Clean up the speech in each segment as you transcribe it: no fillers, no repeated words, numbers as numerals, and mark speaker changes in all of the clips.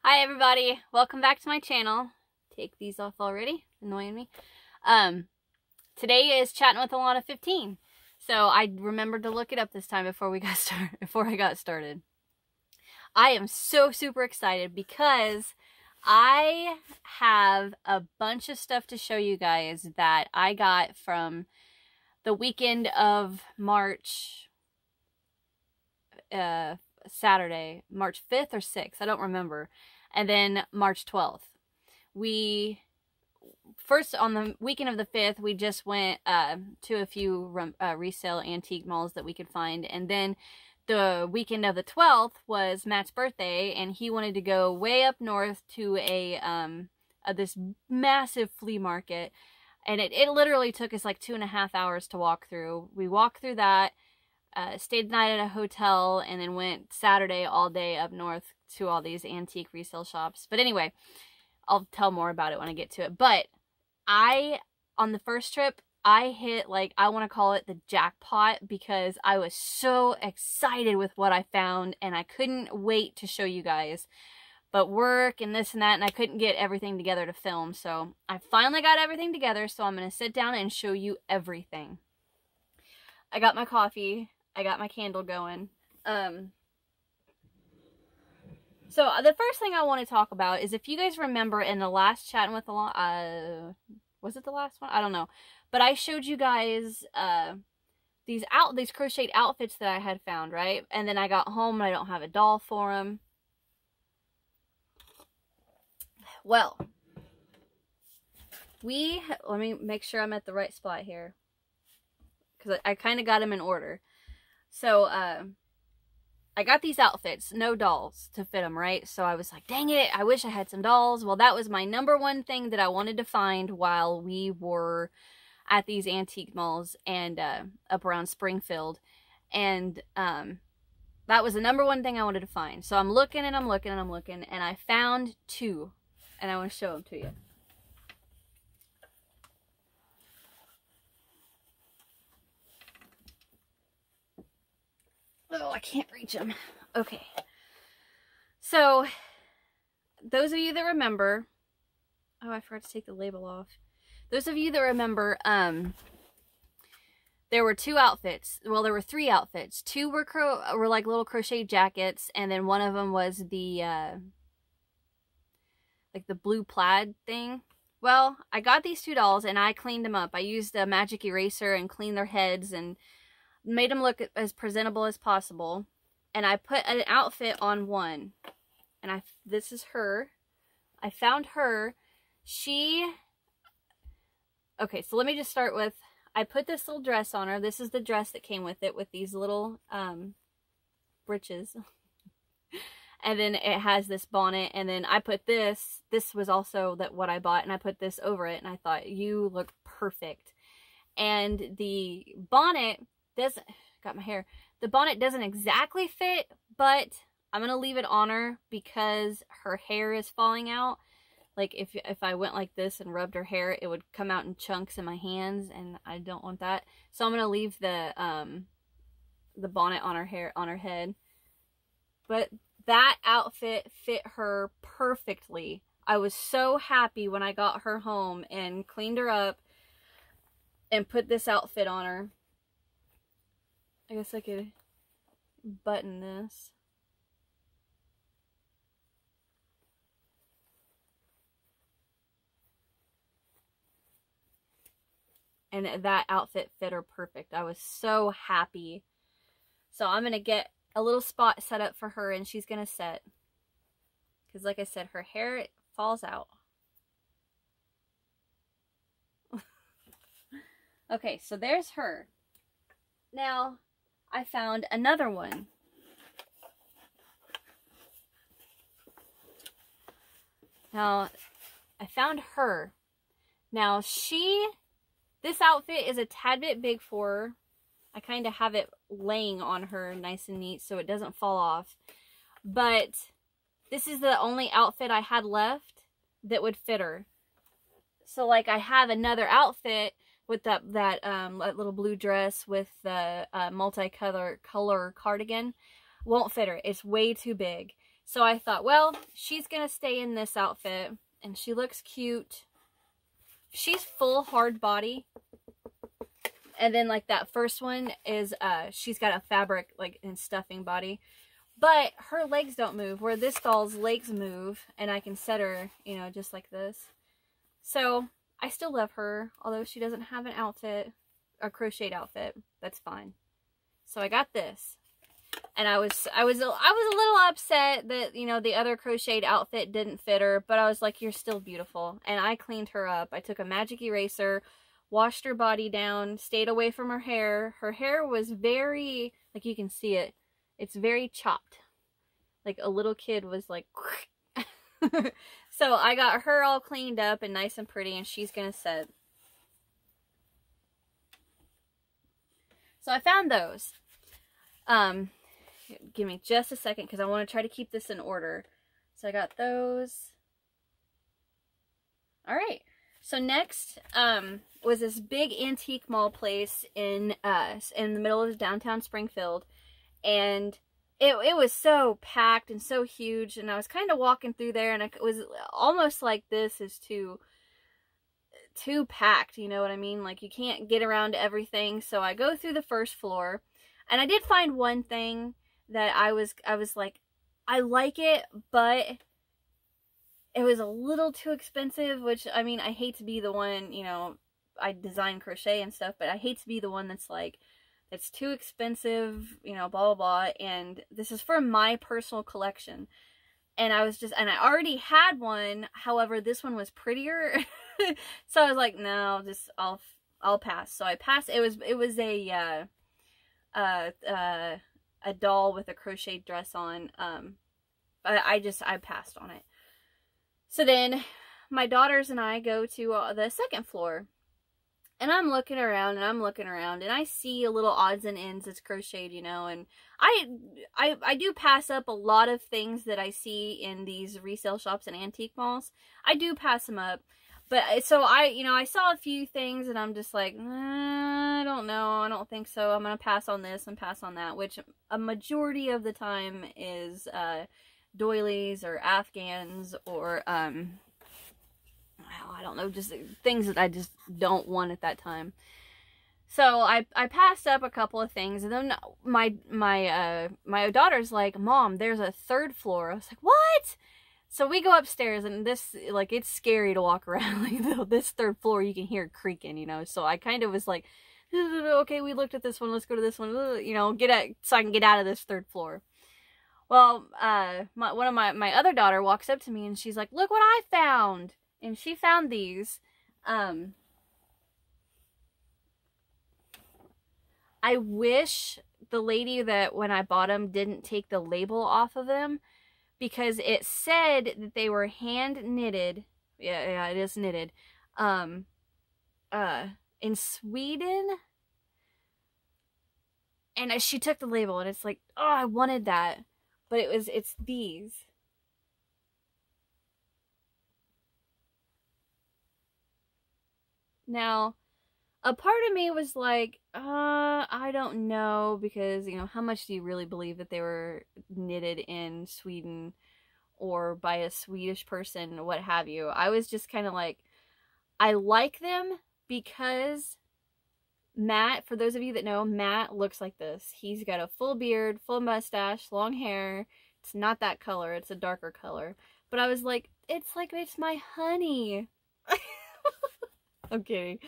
Speaker 1: Hi everybody, welcome back to my channel. Take these off already, annoying me. Today is Chattin with Alana 15. So I remembered to look it up this time before I got started. I am so super excited because I have a bunch of stuff to show you guys that I got from the weekend of March Saturday, March 5th or 6th, I don't remember. And then March 12th. First on the weekend of the 5th, we just went to a few resale antique malls that we could find. And then the weekend of the 12th was Matt's birthday, and he wanted to go way up north to this massive flea market. And it literally took us like 2.5 hours to walk through. We walked through that, stayed the night at a hotel, and then went Saturday all day up north to all these antique resale shops. But anyway, I'll tell more about it when I get to it. But on the first trip, I hit, like, I want to call it the jackpot, because I was so excited with what I found, and I couldn't wait to show you guys. But work and this and that, and I couldn't get everything together to film. So I finally got everything together, so I'm going to sit down and show you everything. I got my coffee. I got my candle going. So the first thing I want to talk about is, if you guys remember in the last Chattin with Alana, was it the last one? I don't know. But I showed you guys these crocheted outfits that I had found, right? And then I got home and I don't have a doll for them. Well, let me make sure I'm at the right spot here, because I kind of got them in order. So, I got these outfits, no dolls to fit them, right? So I was like, dang it, I wish I had some dolls. Well, that was my #1 thing that I wanted to find while we were at these antique malls and up around Springfield. And that was the #1 thing I wanted to find. So I'm looking and I'm looking and I'm looking, and I found 2. And I want to show them to you. Oh, I can't reach them. Okay. So, those of you that remember... Oh, I forgot to take the label off. Those of you that remember, there were 2 outfits. Well, there were 3 outfits. 2 were like little crochet jackets, and then one of them was the, like the blue plaid thing. Well, I got these 2 dolls, and I cleaned them up. I used a magic eraser and cleaned their heads and made them look as presentable as possible. And I put an outfit on one. And this is her. I found her. Okay, so let me just start with, I put this little dress on her. This is the dress that came with it, with these little breeches. And then it has this bonnet, and then I put this was also what I bought, and I put this over it, and I thought, you look perfect. And the bonnet the bonnet doesn't exactly fit, but I'm gonna leave it on her because her hair is falling out. Like, if I went like this and rubbed her hair, it would come out in chunks in my hands, and I don't want that. So I'm gonna leave the bonnet on her head. But that outfit fit her perfectly. I was so happy when I got her home and cleaned her up and put this outfit on her. I guess I could button this. And that outfit fit her perfect. I was so happy. So I'm going to get a little spot set up for her, and she's going to set. Because like I said, her hair falls out. Okay, so there's her. Now, I found another one. Now, I found her. Now, this outfit is a tad bit big for her. I kind of have it laying on her nice and neat so it doesn't fall off. But this is the only outfit I had left that would fit her. So, like, I have another outfit with that little blue dress with the multicolor cardigan. Won't fit her. It's way too big. So I thought, well, she's gonna stay in this outfit, and she looks cute. She's full hard body. And then like that first one is, she's got a fabric like and stuffing body. But her legs don't move, where this doll's legs move, and I can set her, you know, just like this. So I still love her, although she doesn't have an outfit, a crocheted outfit. That's fine. So I got this. And I was a little upset that, you know, the other crocheted outfit didn't fit her, but I was like, you're still beautiful. And I cleaned her up. I took a magic eraser, washed her body down, stayed away from her hair. Her hair was very, like you can see it, it's very chopped. Like a little kid was like, so I got her all cleaned up and nice and pretty, and she's gonna set. So I found those. Give me just a second because I want to try to keep this in order. So I got those. All right. So next was this big antique mall place in the middle of downtown Springfield, and it was so packed and so huge. And I was kind of walking through there, and it was almost like this is too packed. You know what I mean? Like you can't get around to everything. So I go through the first floor, and I did find one thing that I was like, I like it, but it was a little too expensive, which, I mean, I hate to be the one, you know, I design crochet and stuff, but I hate to be the one that's like, it's too expensive, you know, blah, blah, blah, and this is for my personal collection. And I was just, and I already had one, however, this one was prettier, so I was like, no, just, I'll pass. So I passed. It was a doll with a crochet dress on. I passed on it. So then my daughters and I go to the second floor, and I'm looking around and I see a little odds and ends that's crocheted, you know, and I do pass up a lot of things that I see in these resale shops and antique malls. I do pass them up. But so I saw a few things, and I'm just like, I don't know. I don't think so. I'm going to pass on this and pass on that, which a majority of the time is doilies or Afghans or, well, I don't know, just things that I just don't want at that time. So I passed up a couple of things, and then my daughter's like, Mom, there's a third floor. I was like, what? So we go upstairs, and this, like, it's scary to walk around. Like, this third floor, you can hear it creaking, you know. So I kind of was like, okay, we looked at this one, let's go to this one, you know, so I can get out of this third floor. Well, one of my other daughter walks up to me, and she's like, look what I found. And she found these. I wish the lady that when I bought them didn't take the label off of them, because it said that they were hand knitted. Yeah, it is knitted. In Sweden. And she took the label, and it's like, oh, I wanted that. But it's these. Now, a part of me was like, I don't know, because, you know, how much do you really believe that they were knitted in Sweden or by a Swedish person, what have you? I was just kind of like, I like them because Matt, for those of you that know, Matt looks like this. He's got a full beard, full mustache, long hair. It's not that color, it's a darker color. But I was like, it's my honey. I'm kidding.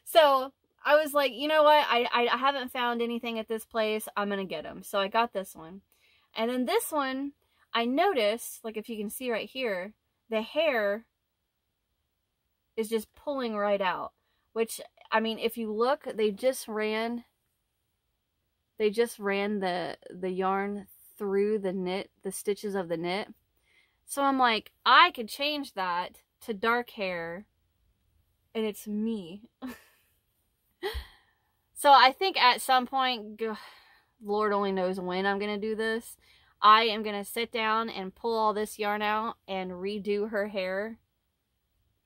Speaker 1: So I was like, you know what? I haven't found anything at this place. I'm going to get them. So I got this one. And then this one, I noticed, like if you can see right here, the hair is just pulling right out. Which, I mean, if you look, they just ran the yarn through the knit, the stitches of the knit. So I'm like, I could change that to dark hair, and it's me. So I think at some point, Lord only knows when I'm going to do this, I am going to sit down and pull all this yarn out and redo her hair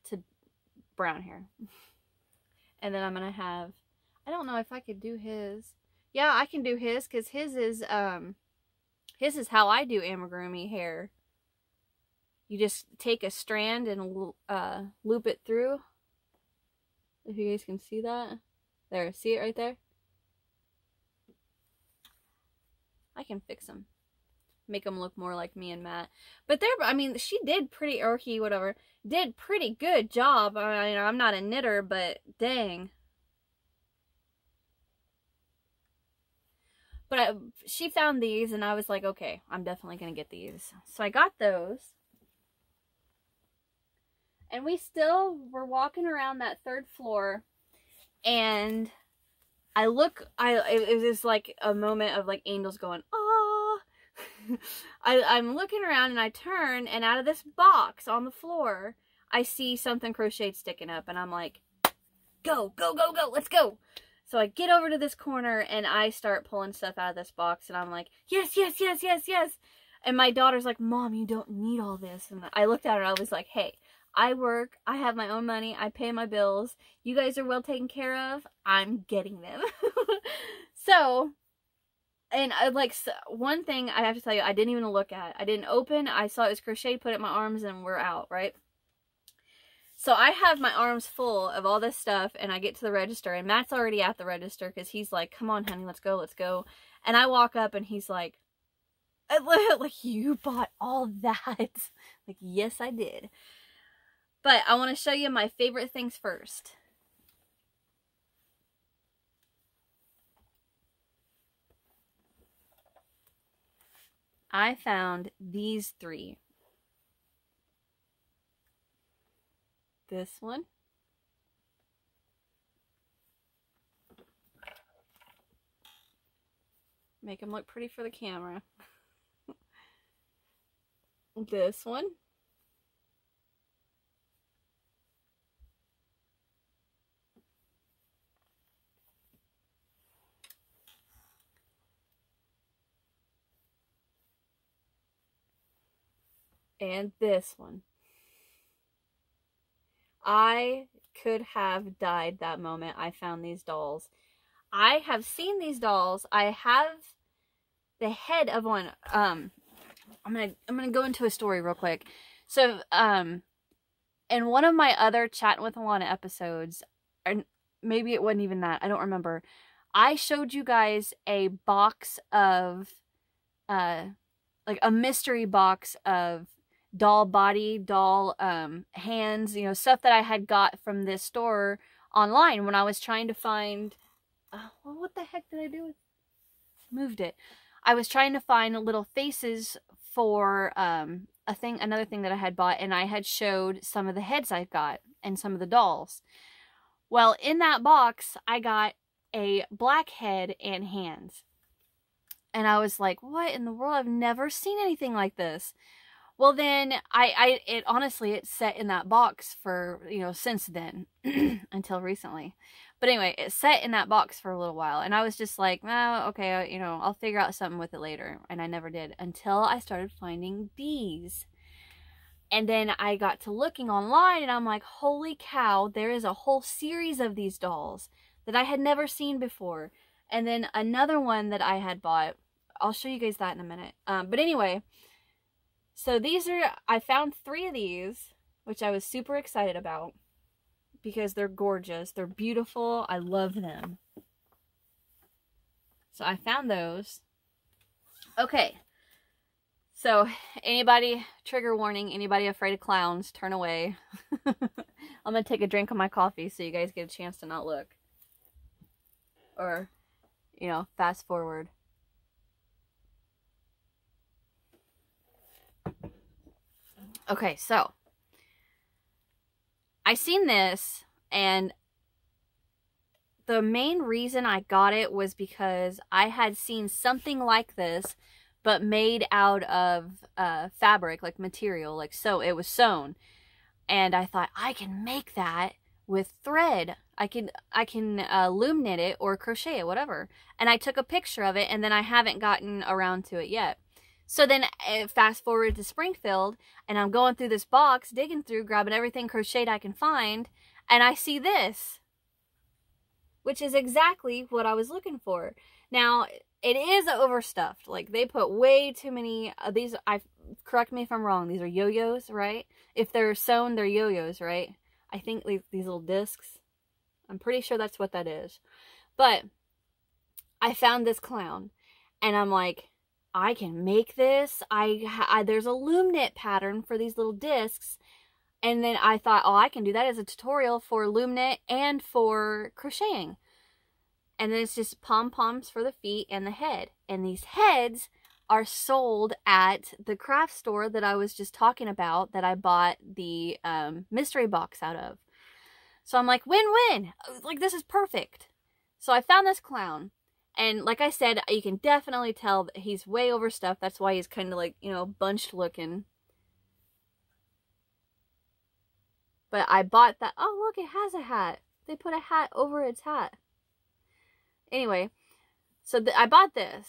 Speaker 1: to brown hair. And then I'm going to have, I don't know if I could do his. Yeah, I can do his, because his is how I do amigurumi hair. you just take a strand and loop it through. If you guys can see that. There, see it right there? I can fix them. Make them look more like me and Matt. But they're, I mean, she did pretty, or he, whatever, did pretty good job. I mean, I'm not a knitter, but dang. But she found these, and I was like, okay, I'm definitely going to get these. So I got those. And we still were walking around that 3rd floor, and I look, it was like a moment of like angels going, ah. I'm looking around, and I turn, and out of this box on the floor, I see something crocheted sticking up, and I'm like, go, go, go, go, let's go. So I get over to this corner, and I start pulling stuff out of this box, and I'm like, yes, yes, yes, yes, yes. And my daughter's like, Mom, you don't need all this. And I looked at her, and I was like, hey, I work, I have my own money, I pay my bills, you guys are well taken care of, I'm getting them. So, and one thing I have to tell you, I didn't even look at. I didn't open, I saw it was crocheted, put it in my arms, and we're out, right? So I have my arms full of all this stuff, and I get to the register, and Matt's already at the register, because he's like, come on, honey, let's go, let's go. And I walk up, and he's like, you bought all that? Like, yes, I did. But I want to show you my favorite things first. I found these 3. This one. Make them look pretty for the camera. This one. And this one. I could have died that moment I found these dolls. I have seen these dolls. I have the head of one. I'm gonna go into a story real quick. So, in one of my other Chattin with Alana episodes, or maybe it wasn't even that, I don't remember, I showed you guys a box of, like a mystery box of doll body, doll hands, you know, stuff that I had got from this store online when I was trying to find, well, what the heck did I do with, moved it. I was trying to find little faces for another thing that I had bought, and I had showed some of the heads I got and some of the dolls. Well, in that box, I got a black head and hands. And I was like, what in the world? I've never seen anything like this. Well, then, it honestly, it's set in that box for, you know, since then, until recently. But anyway, it's set in that box for a little while, and I was just like, oh, okay, you know, I'll figure out something with it later, and I never did, until I started finding these. And then I got to looking online, and I'm like, holy cow, there is a whole series of these dolls that I had never seen before. And then another one that I had bought, I'll show you guys that in a minute. But anyway, so these are, I found 3 of these, which I was super excited about because they're gorgeous. They're beautiful. I love them. So I found those. Okay. So anybody, trigger warning, anybody afraid of clowns, turn away. I'm going to take a drink of my coffee so you guys get a chance to not look. Or, you know, fast forward. Okay, so I seen this, and the main reason I got it was because I had seen something like this, but made out of fabric, like material, like so it was sewn. And I thought, I can make that with thread. I can loom knit it or crochet it, whatever. And I took a picture of it, and then I haven't gotten around to it yet. So then fast forward to Springfield, and I'm going through this box, digging through, grabbing everything crocheted I can find, and I see this, which is exactly what I was looking for. Now, it is overstuffed. Like, they put way too many of these. correct me if I'm wrong, these are yo-yos, right? If they're sewn, they're yo-yos, right? I think these little discs. I'm pretty sure that's what that is. But I found this clown, and I'm like, I can make this. There's a loom knit pattern for these little discs. And then I thought, oh, I can do that as a tutorial for loom knit and for crocheting. And then it's just pom-poms for the feet and the head. And these heads are sold at the craft store that I was just talking about, that I bought the mystery box out of. So I'm like, win-win. Like, this is perfect. So I found this clown. And like I said, you can definitely tell that he's way overstuffed. That's why he's kind of like, you know, bunched looking. But I bought that. Oh, look, it has a hat. They put a hat over its hat. Anyway, so I bought this.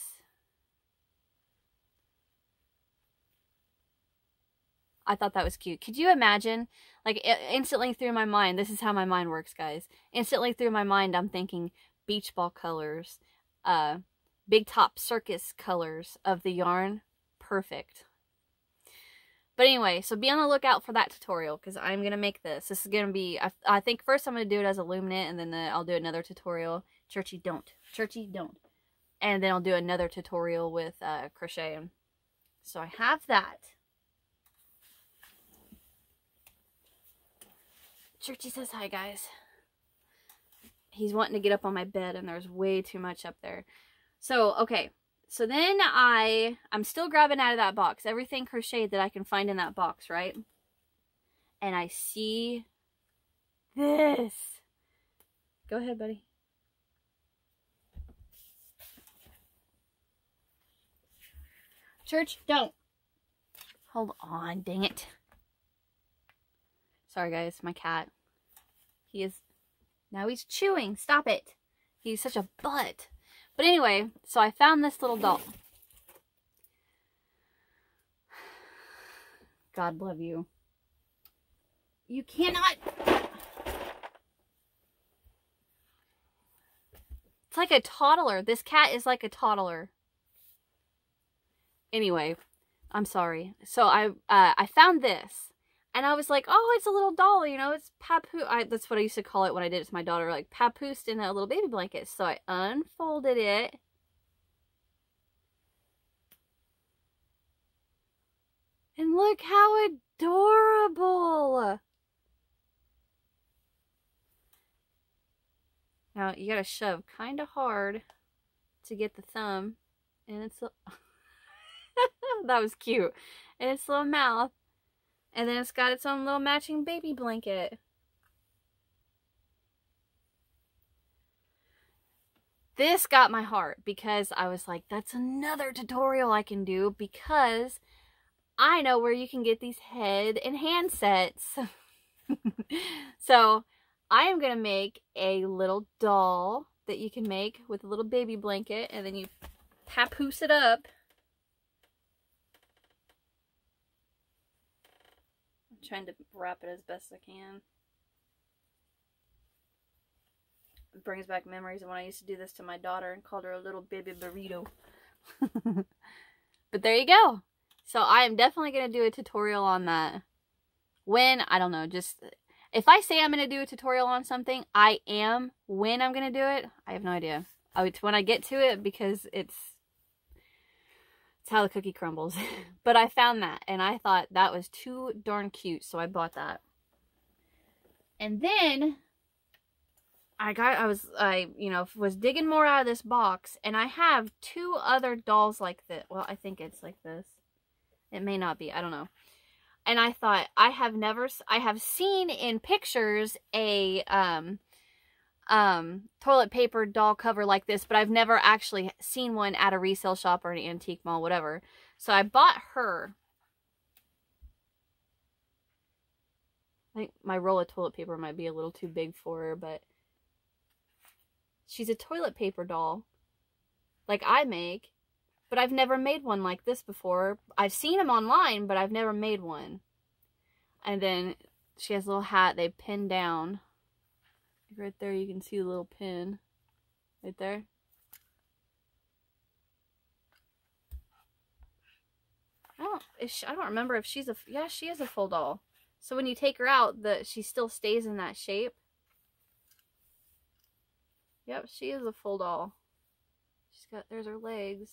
Speaker 1: I thought that was cute. Could you imagine? Like, instantly through my mind, this is how my mind works, guys. Instantly through my mind, I'm thinking beach ball colors, big top circus colors of the yarn. Perfect. But anyway, so be on the lookout for that tutorial, because I'm going to make this. This is going to be, I think first I'm going to do it as a loom knit, and then I'll do another tutorial. Churchy, don't. Churchy, don't. And then I'll do another tutorial with crocheting. So I have that. Churchy says hi, guys. He's wanting to get up on my bed, and there's way too much up there. So, okay. So then I'm still grabbing out of that box everything crocheted that I can find in that box, right? And I see this. Go ahead, buddy. Church, don't. Hold on, dang it. Sorry, guys, my cat. Now he's chewing. Stop it. He's such a butt. But anyway, so I found this little doll. God love you. You cannot. It's like a toddler. This cat is like a toddler. Anyway, I'm sorry. So I found this. And I was like, oh, it's a little doll, you know, it's papoose. That's what I used to call it when I did it to my daughter, like papoosed in a little baby blanket. So I unfolded it. And look how adorable. Now, you gotta shove kind of hard to get the thumb. And it's that was cute. And its little mouth. And then it's got its own little matching baby blanket. This got my heart because I was like, that's another tutorial I can do, because I know where you can get these head and hand sets. So I am going to make a little doll that you can make with a little baby blanket, and then you papoose it up. Trying to wrap it as best I can. It brings back memories of when I used to do this to my daughter and called her a little baby burrito. But there you go. So I am definitely going to do a tutorial on that. When? I don't know. Just, if I say I'm going to do a tutorial on something, I am. When I'm going to do it, I have no idea. It's when I get to it, because it's how the cookie crumbles. But I found that, and I thought that was too darn cute, so I bought that. And then I was digging more out of this box, and I have two other dolls like this. Well, I think it's like this. It may not be. I don't know. And I thought, I have seen in pictures a toilet paper doll cover like this, but I've never actually seen one at a resale shop or an antique mall, whatever. So I bought her. I think my roll of toilet paper might be a little too big for her, but she's a toilet paper doll like I make, but I've never made one like this before. I've seen them online, but I've never made one. And then she has a little hat they pin down. Right there, you can see the little pin. Right there. I don't remember if she's yeah, she is a full doll. So when you take her out, she still stays in that shape. Yep, she is a full doll. There's her legs.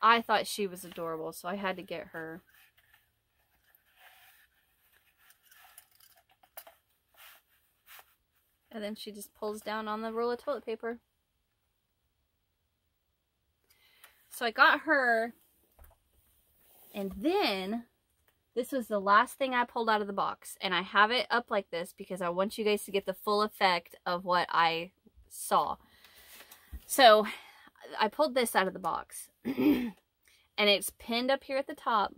Speaker 1: I thought she was adorable, so I had to get her. And then she just pulls down on the roll of toilet paper. So I got her. And then, this was the last thing I pulled out of the box. And I have it up like this because I want you guys to get the full effect of what I saw. So, I pulled this out of the box. And it's pinned up here at the top.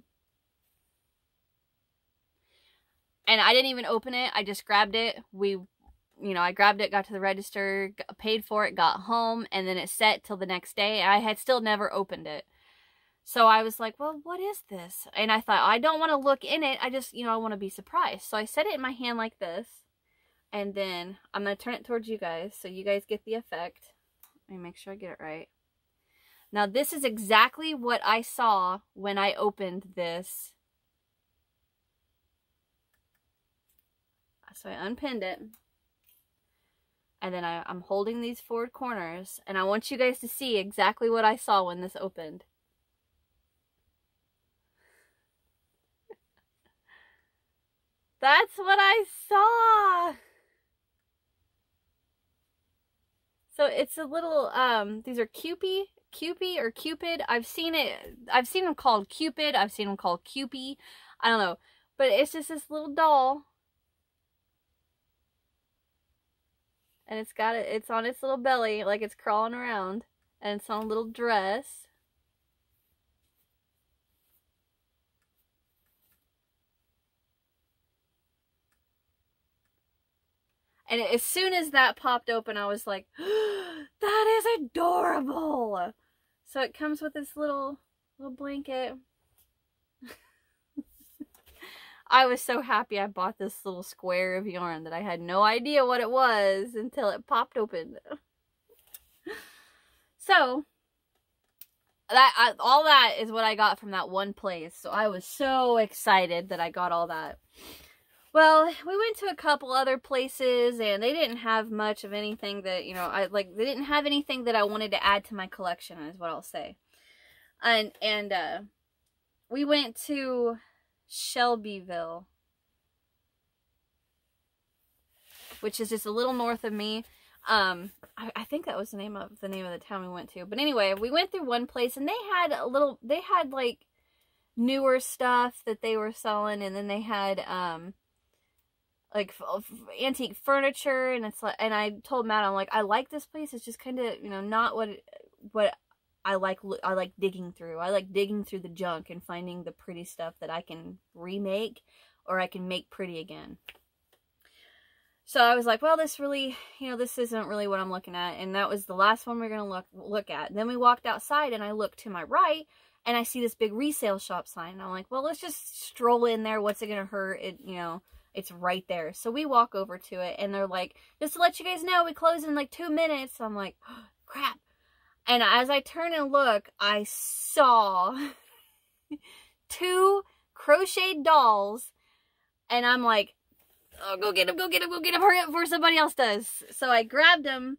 Speaker 1: And I didn't even open it. I just grabbed it. I grabbed it, got to the register, paid for it, got home, and then it set till the next day. I had still never opened it. So I was like, well, what is this? And I thought, I don't want to look in it. I just, I want to be surprised. So I set it in my hand like this. And then I'm going to turn it towards you guys so you guys get the effect. Let me make sure I get it right. Now, this is exactly what I saw when I opened this. So I unpinned it. And then I'm holding these forward corners. And I want you guys to see exactly what I saw when this opened. That's what I saw! So it's a little, these are Cupid or Cupid. I've seen them called Cupid. I've seen them called Cupie. I don't know. But it's just this little doll. And it's on its little belly, like it's crawling around. And it's on a little dress. And as soon as that popped open, I was like, that is adorable! So it comes with this little blanket. I was so happy I bought this little square of yarn that I had no idea what it was until it popped open. So, all that is what I got from that one place. So I was so excited that I got all that. Well, we went to a couple other places and they didn't have much of anything that, they didn't have anything that I wanted to add to my collection, is what I'll say. And we went to Shelbyville, which is just a little north of me. I think that was the name of the town we went to. But anyway, we went through one place and they had like newer stuff that they were selling, and then they had like antique furniture, and it's like, and I told Matt, I'm like, I like this place. It's just kind of, not what I like digging through. I like digging through the junk and finding the pretty stuff that I can remake or I can make pretty again. So I was like, well, this really, this isn't really what I'm looking at. And that was the last one we're going to look at. Then we walked outside and I looked to my right and I see this big resale shop sign. And I'm like, well, let's just stroll in there. What's it going to hurt? It's right there. So we walk over to it and they're like, just to let you guys know, we close in like 2 minutes. So I'm like, oh, crap. And as I turn and look, I saw 2 crocheted dolls. And I'm like, oh, go get them, hurry up before somebody else does. So I grabbed them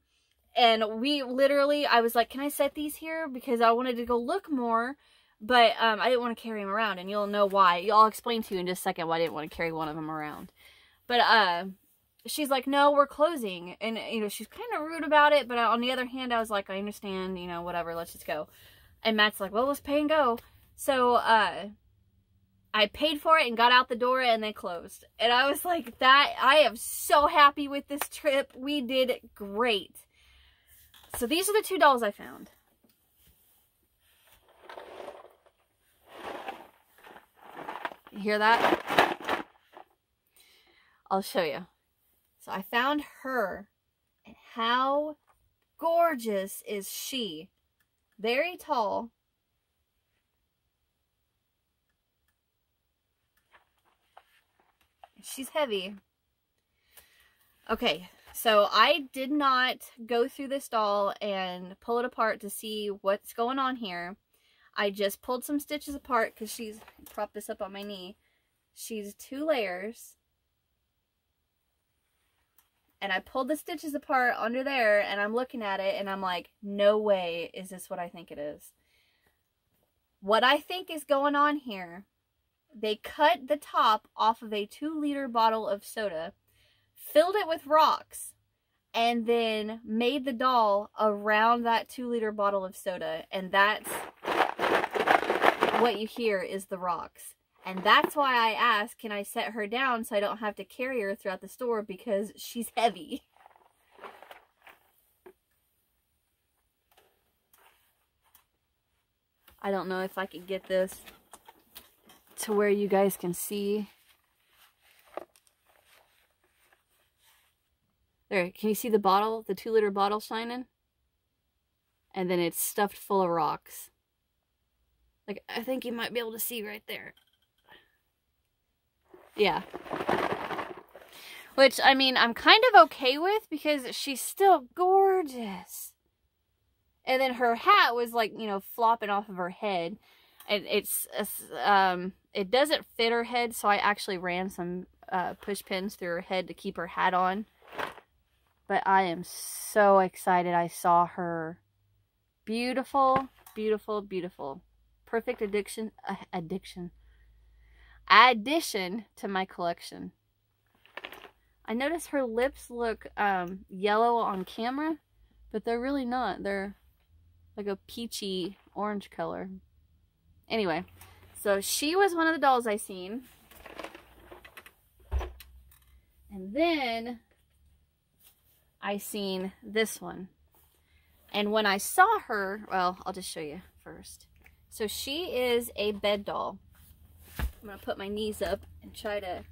Speaker 1: and I was like, can I set these here? Because I wanted to go look more, but I didn't want to carry them around. And you'll know why. I'll explain to you in just a second why I didn't want to carry one of them around. But she's like, no, we're closing. And, she's kind of rude about it. But on the other hand, I was like, I understand, whatever, let's just go. And Matt's like, well, let's pay and go. So, I paid for it and got out the door and they closed. And I was like, I am so happy with this trip. We did great. So these are the 2 dolls I found. You hear that? I'll show you. So I found her. And how gorgeous is she? Very tall. She's heavy. Okay, So I did not go through this doll and pull it apart to see what's going on here. I just pulled some stitches apart because she's, prop this up on my knee. She's 2 layers. And I pulled the stitches apart under there and I'm looking at it and I'm like, no way is this what I think it is. What I think is going on here, they cut the top off of a 2-liter bottle of soda, filled it with rocks, and then made the doll around that 2-liter bottle of soda. And that's what you hear is the rocks. And that's why I asked, can I set her down so I don't have to carry her throughout the store, because she's heavy. I don't know if I could get this to where you guys can see. There, can you see the bottle, the 2-liter bottle shining? And then it's stuffed full of rocks. Like, I think you might be able to see right there. Yeah. Which, I mean, I'm kind of okay with because she's still gorgeous. And then her hat was like, you know, flopping off of her head. And it doesn't fit her head, so I actually ran some push pins through her head to keep her hat on. But I am so excited I saw her. Beautiful, beautiful, beautiful. Perfect addition to my collection. I noticed her lips look yellow on camera, but they're really not. They're like a peachy orange color. Anyway, so she was one of the dolls I seen. And then I seen this one. And when I saw her, well, I'll just show you first. So she is a bed doll. I'm going to put my knees up and try to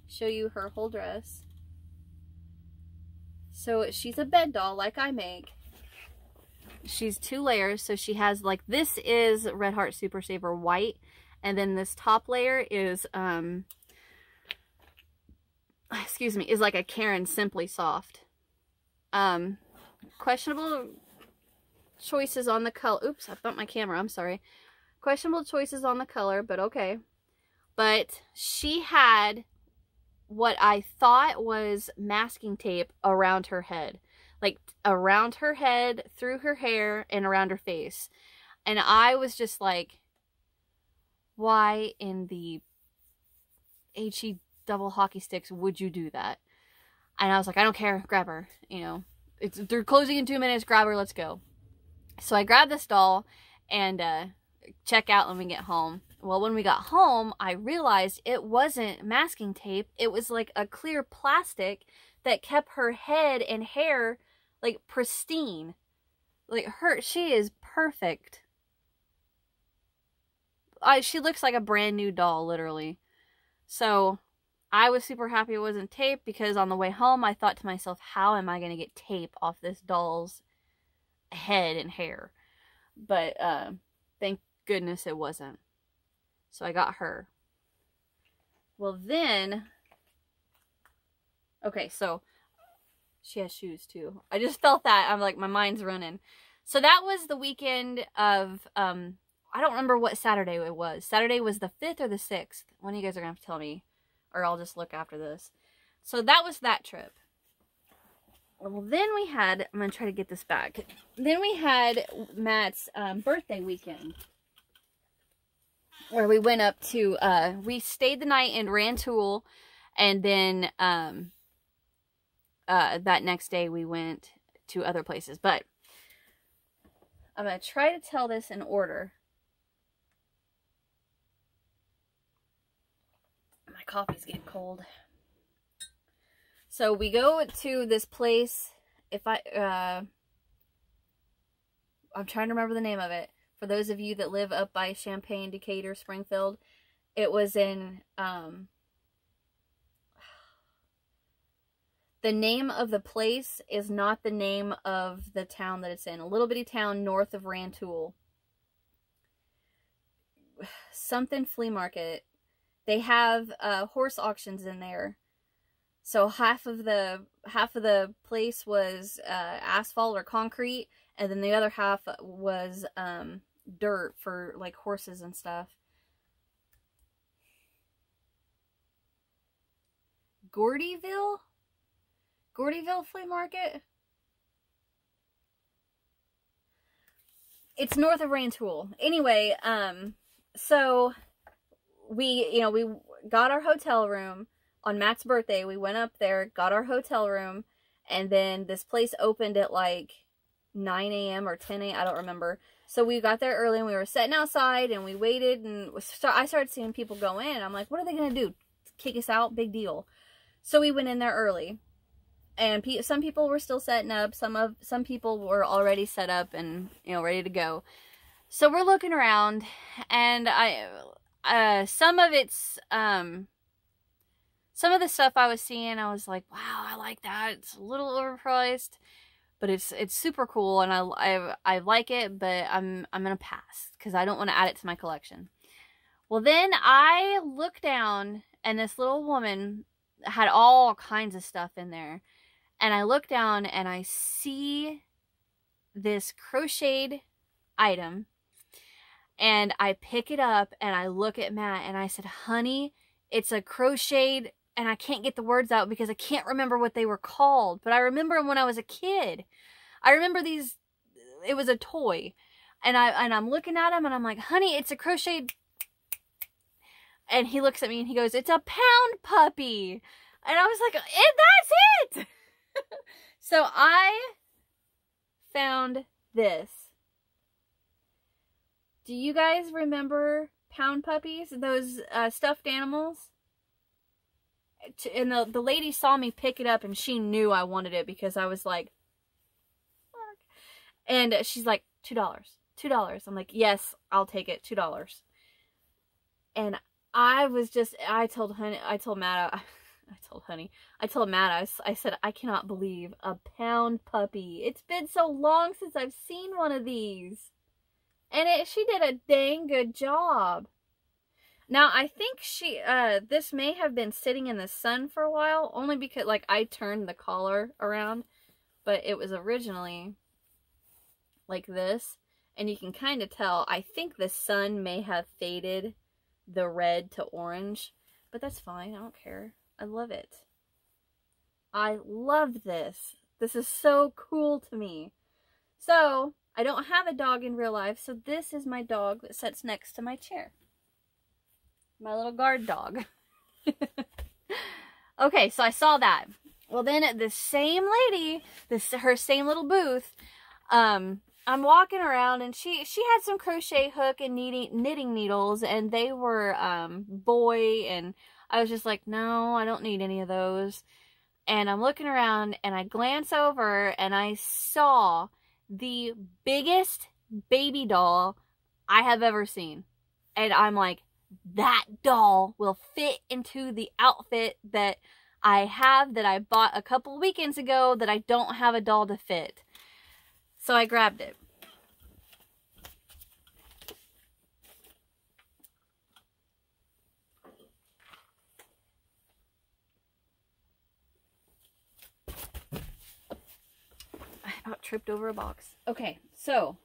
Speaker 1: show you her whole dress. So she's a bed doll like I make. She's 2 layers. So she has like, this is Red Heart Super Saver white. And then this top layer is, excuse me, is like a Karen Simply Soft. Questionable choices on the color. Oops, I bumped my camera. I'm sorry. Questionable choices on the color, but okay. But she had what I thought was masking tape around her head. Like around her head, through her hair, and around her face. And I was just like, why in the HE double hockey sticks would you do that? And I was like, I don't care. Grab her. You know, they're closing in 2 minutes. Grab her. Let's go. So I grabbed this doll and check out when we get home. Well, when we got home, I realized it wasn't masking tape. It was like a clear plastic that kept her head and hair like pristine. Like she is perfect. She looks like a brand new doll, literally. So I was super happy it wasn't tape, because on the way home, I thought to myself, how am I going to get tape off this doll's head and hair? But thank goodness it wasn't. So I got her. Well then, okay, so she has shoes too. I just felt that. I'm like, my mind's running. So that was the weekend of, I don't remember what Saturday it was. Saturday was the 5th or the 6th. One of you guys are going to have to tell me, or I'll just look after this. So that was that trip. Well, then we had, I'm going to try to get this back. Then we had Matt's birthday weekend, where we went up to, we stayed the night in Rantoul, and then that next day we went to other places. But I'm going to try to tell this in order. My coffee's getting cold. So we go to this place. I'm trying to remember the name of it. For those of you that live up by Champaign, Decatur, Springfield, it was in, the name of the place is not the name of the town that it's in. A little bitty town north of Rantoul. Something flea market. They have horse auctions in there. So half of the place was asphalt or concrete, and then the other half was dirt for like horses and stuff. Gordyville Flea Market. It's north of Rantoul. Anyway, so we got our hotel room on Matt's birthday. We went up there, got our hotel room, and then this place opened at like 9 a.m. or 10 a.m. I don't remember. So we got there early, and we were sitting outside, and we waited, and I started seeing people go in. I'm like, what are they going to do? Kick us out? Big deal. So we went in there early. And some people were still setting up. Some people were already set up and, ready to go. So we're looking around, and some of the stuff I was seeing, I was like, wow, I like that. It's a little overpriced, but it's super cool, and I like it, but I'm gonna pass because I don't want to add it to my collection. Well, then I look down, and this little woman had all kinds of stuff in there. And I look down and I see this crocheted item, and I pick it up and I look at Matt and I said, honey, it's a crocheted, and I can't get the words out because I can't remember what they were called, but I remember them when I was a kid. I remember these, it was a toy, and I'm looking at him and I'm like, honey, it's a crocheted, and he looks at me and he goes, it's a pound puppy. And I was like, that's it. So I found this. Do you guys remember pound puppies? Those stuffed animals? And the lady saw me pick it up, and she knew I wanted it because I was like, fuck. And she's like, $2. $2. I'm like, yes, I'll take it. $2. And I told Matt, I said, I cannot believe a pound puppy. It's been so long since I've seen one of these. And she did a dang good job. Now, I think this may have been sitting in the sun for a while, only because, like, I turned the collar around, but it was originally like this. And you can kind of tell, I think the sun may have faded the red to orange, but that's fine. I don't care. I love it. I love this. This is so cool to me. So, I don't have a dog in real life, so this is my dog that sits next to my chair. My little guard dog. Okay, so I saw that. Well, then the same lady, her same little booth, I'm walking around, and she had some crochet hook and knitting needles, and they were boy, and I was just like, no, I don't need any of those. And I'm looking around, and I glance over, and I saw the biggest baby doll I have ever seen. And I'm like, that doll will fit into the outfit that I have, that I bought a couple weekends ago, that I don't have a doll to fit. So I grabbed it. I about tripped over a box. Okay, so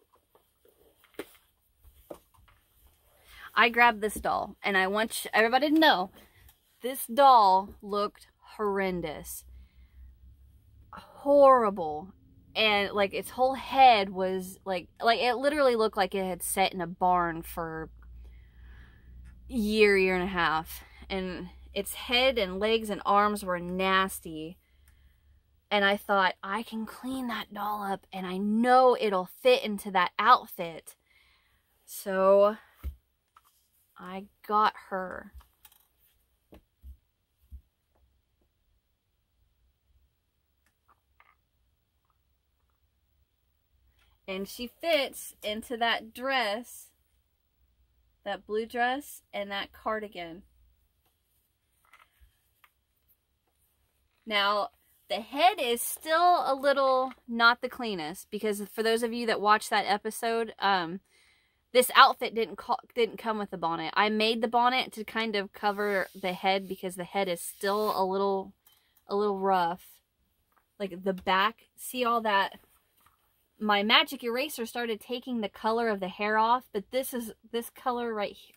Speaker 1: I grabbed this doll, and I want everybody to know this doll looked horrendous. Horrible. And like its whole head was like it literally looked like it had sat in a barn for a year and a half. And its head and legs and arms were nasty. And I thought, I can clean that doll up, and I know it'll fit into that outfit. So I got her. And she fits into that dress, that blue dress, and that cardigan. Now, the head is still a little not the cleanest, because for those of you that watched that episode, this outfit didn't come with the bonnet. I made the bonnet to kind of cover the head because the head is still a a little rough. Like the back, see all that? My magic eraser started taking the color of the hair off, but this color right here.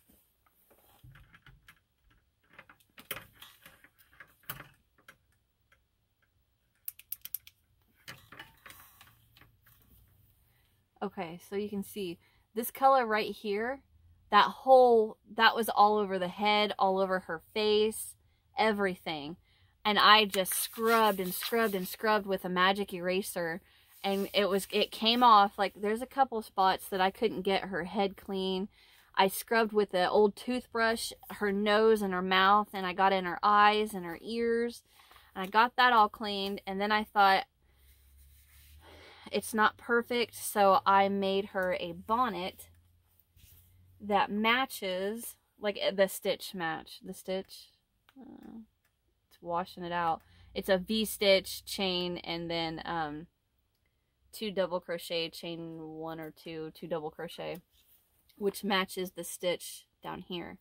Speaker 1: Okay, so you can see this color right here, that was all over the head, all over her face, everything. And I just scrubbed and scrubbed and scrubbed with a magic eraser, and it came off. Like, there's a couple spots that I couldn't get her head clean. I scrubbed with the old toothbrush, her nose and her mouth, and I got in her eyes and her ears, and I got that all cleaned. And then I thought, it's not perfect, so I made her a bonnet that matches, like the stitch match. The stitch, it's washing it out. It's a V-stitch chain, and then 2 double crochet, chain 1 or 2 double crochet, which matches the stitch down here.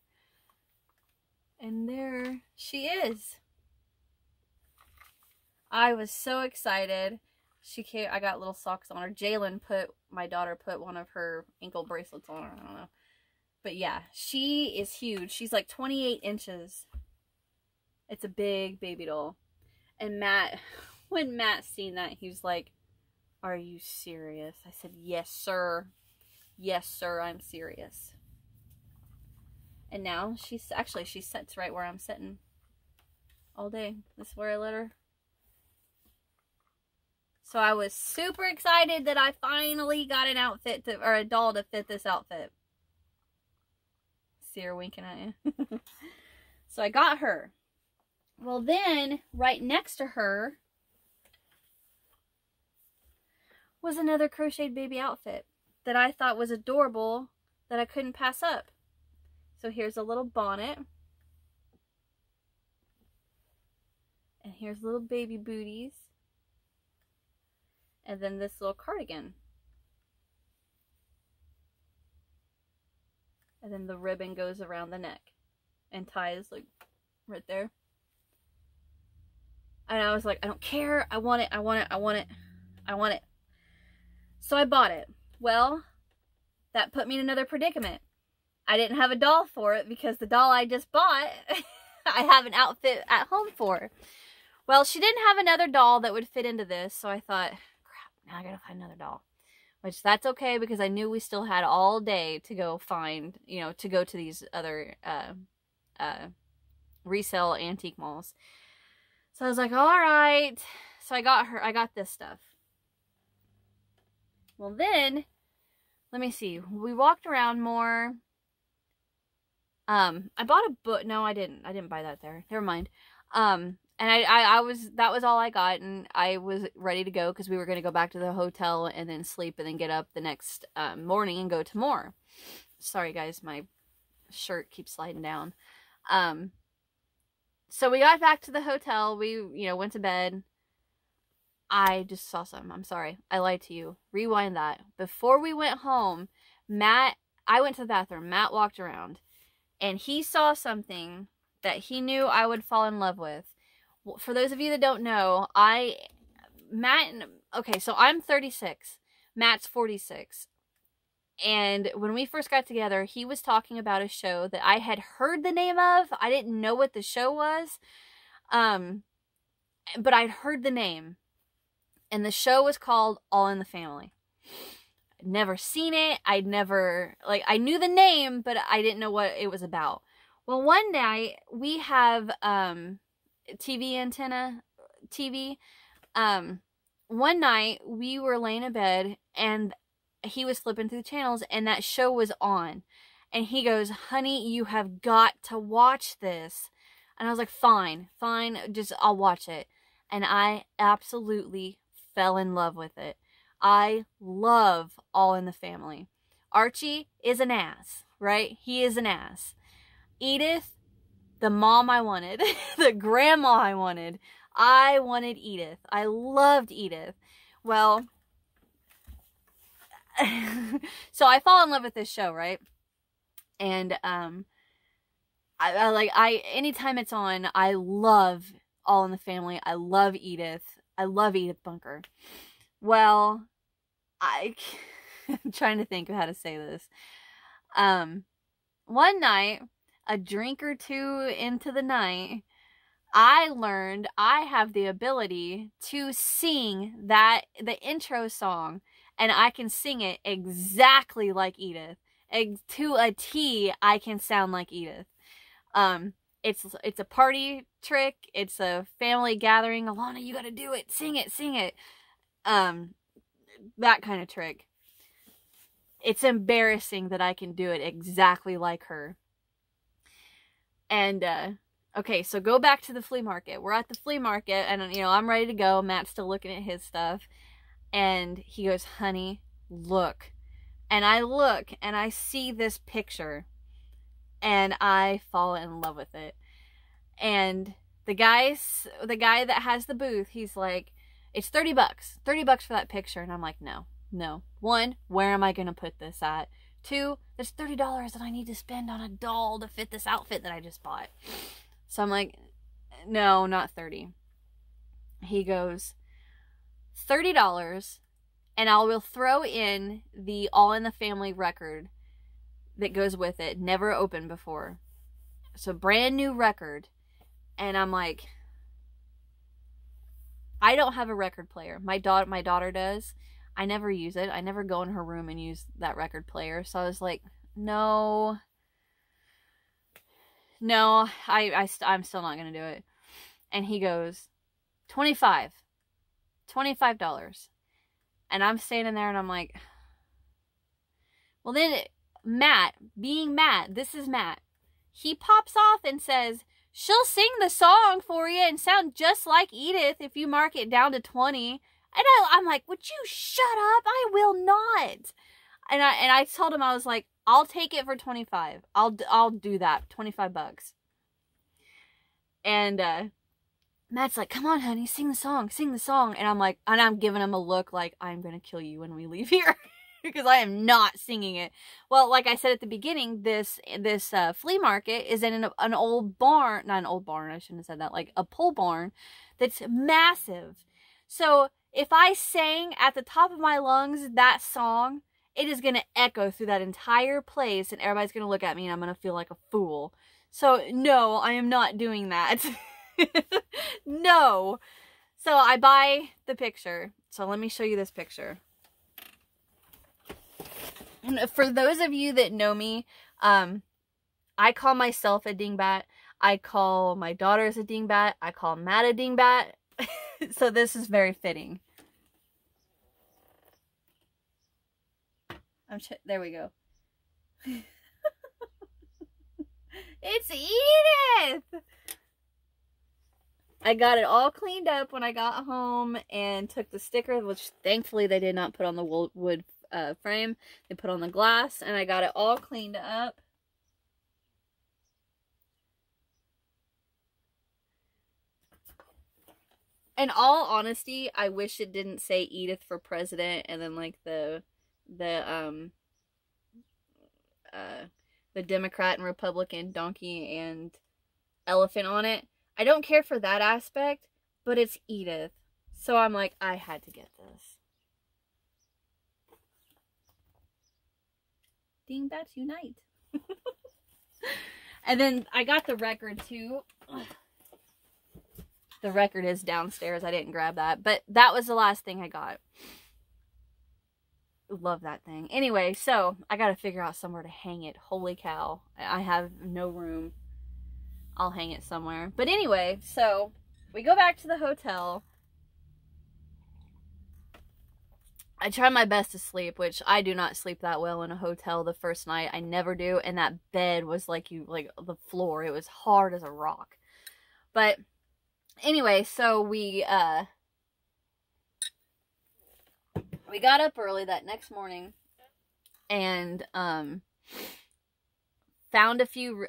Speaker 1: And there she is. I was so excited. She came, I got little socks on her. My daughter put one of her ankle bracelets on her. I don't know. But yeah, she is huge. She's like 28 inches. It's a big baby doll. And when Matt seen that, he was like, "Are you serious?" I said, "Yes, sir. Yes, sir, I'm serious." And now she sits right where I'm sitting all day. This is where I let her. So I was super excited that I finally got an outfit or a doll to fit this outfit. See her winking at you. So I got her. Well, then right next to her was another crocheted baby outfit that I thought was adorable that I couldn't pass up. So here's a little bonnet. And here's little baby booties. And then this little cardigan. And then the ribbon goes around the neck and ties like right there. And I was like, I don't care. I want it. I want it. I want it. I want it. So I bought it. Well, that put me in another predicament. I didn't have a doll for it because the doll I just bought, I have an outfit at home for. Well, she didn't have another doll that would fit into this, so I thought, crap, now I gotta find another doll. Which, that's okay, because I knew we still had all day to go find, to go to these other resale antique malls. So I was like, alright. So I got this stuff. Well then, let me see. We walked around more. I bought a book. No, I didn't. I didn't buy that there. Never mind. And that was all I got, and I was ready to go because we were going to go back to the hotel and then sleep and then get up the next morning and go to more. Sorry guys, my shirt keeps sliding down. So we got back to the hotel. We, went to bed. I just saw something. I'm sorry. I lied to you. Rewind that. Before we went home, I went to the bathroom. Matt walked around and he saw something that he knew I would fall in love with. For those of you that don't know, okay, so I'm 36. Matt's 46. And when we first got together, he was talking about a show that I had heard the name of. I didn't know what the show was. But I'd heard the name. And the show was called All in the Family. I'd never seen it. I knew the name, but I didn't know what it was about. Well, one night, we have TV antenna, TV. One night, we were laying in bed, and he was flipping through the channels, and that show was on. And he goes, "Honey, you have got to watch this." And I was like, fine, I'll watch it. And I absolutely fell in love with it. I love All in the Family. Archie is an ass, right? He is an ass. Edith, the mom I wanted, the grandma I wanted. I wanted Edith. I loved Edith. Well, so I fall in love with this show, right? And anytime it's on, I love All in the Family. I love Edith. I love Edith Bunker. Well, I'm trying to think of how to say this. One night, a drink or two into the night, I learned I have the ability to sing the intro song, and I can sing it exactly like Edith. To a T, I can sound like Edith. It's a party trick. It's a family gathering. Alana, you gotta do it. Sing it, sing it. That kind of trick. It's embarrassing that I can do it exactly like her. And, okay, so go back to the flea market. We're at the flea market, and, you know, I'm ready to go. Matt's still looking at his stuff. And he goes, honey, look. And I look, and I see this picture. And I fall in love with it. And the guy that has the booth, he's like, it's $30. $30 for that picture. And I'm like, no. One, where am I going to put this at? Two, there's $30 that I need to spend on a doll to fit this outfit that I just bought. So I'm like, no, not 30. He goes, $30, and I will throw in the All in the Family record that goes with it, never opened before. So brand new record. And I'm like, I don't have a record player. My daughter does. I never use it. I never go in her room and use that record player. So I was like, no, I'm still not going to do it. And he goes, $25. And I'm standing there and I'm like, well then, Matt, this is Matt. He pops off and says, she'll sing the song for you and sound just like Edith if you mark it down to 20. And I'm like, would you shut up? I will not. And I told him, I was like, I'll take it for 25. I'll do that. $25. And Matt's like, come on, honey, sing the song. And I'm like, and I'm giving him a look like, I'm going to kill you when we leave here. Because I am not singing it. Well, like I said at the beginning, this flea market is in an old barn. Not an old barn, I shouldn't have said that. Like a pole barn that's massive. So if I sang at the top of my lungs that song, it is going to echo through that entire place. And everybody's going to look at me and I'm going to feel like a fool. So no, I am not doing that. No. So I buy the picture. So let me show you this picture. For those of you that know me, I call myself a dingbat. I call my daughters a dingbat. I call Matt a dingbat. So this is very fitting. There we go. It's Edith! I got it all cleaned up when I got home and took the sticker, which thankfully they did not put on the wood frame. They put on the glass, and I got it all cleaned up. In all honesty, I wish it didn't say Edith for president and then like the Democrat and Republican donkey and elephant on it. I don't care for that aspect, but it's Edith. So I'm like, I had to get this. Dingbats unite. And then I got the record too. The record is downstairs. I didn't grab that. But that was the last thing I got. Love that thing. Anyway, so I got to figure out somewhere to hang it. Holy cow. I have no room. I'll hang it somewhere. But anyway, so we go back to the hotel. I try my best to sleep, which I do not sleep that well in a hotel the first night. I never do. And that bed was like the floor. It was hard as a rock. But anyway, so we got up early that next morning and found a few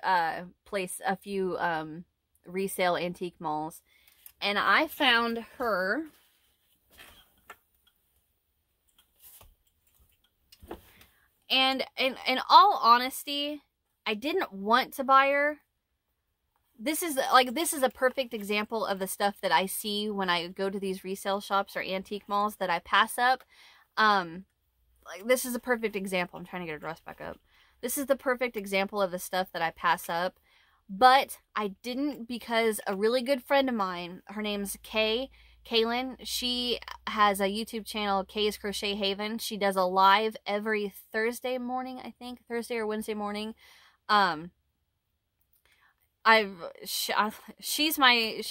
Speaker 1: resale antique malls, and I found her and in all honesty, I didn't want to buy her, this is like, this is a perfect example of the stuff that I see when I go to these resale shops or antique malls that I pass up. Like, this is a perfect example. I'm trying to get her dress back up. This is the perfect example of the stuff that I pass up. But I didn't, because a really good friend of mine, her name's Kaylin, she has a YouTube channel, Kay's Crochet Haven. She does a live every Thursday morning, I think, Thursday or Wednesday morning. She's my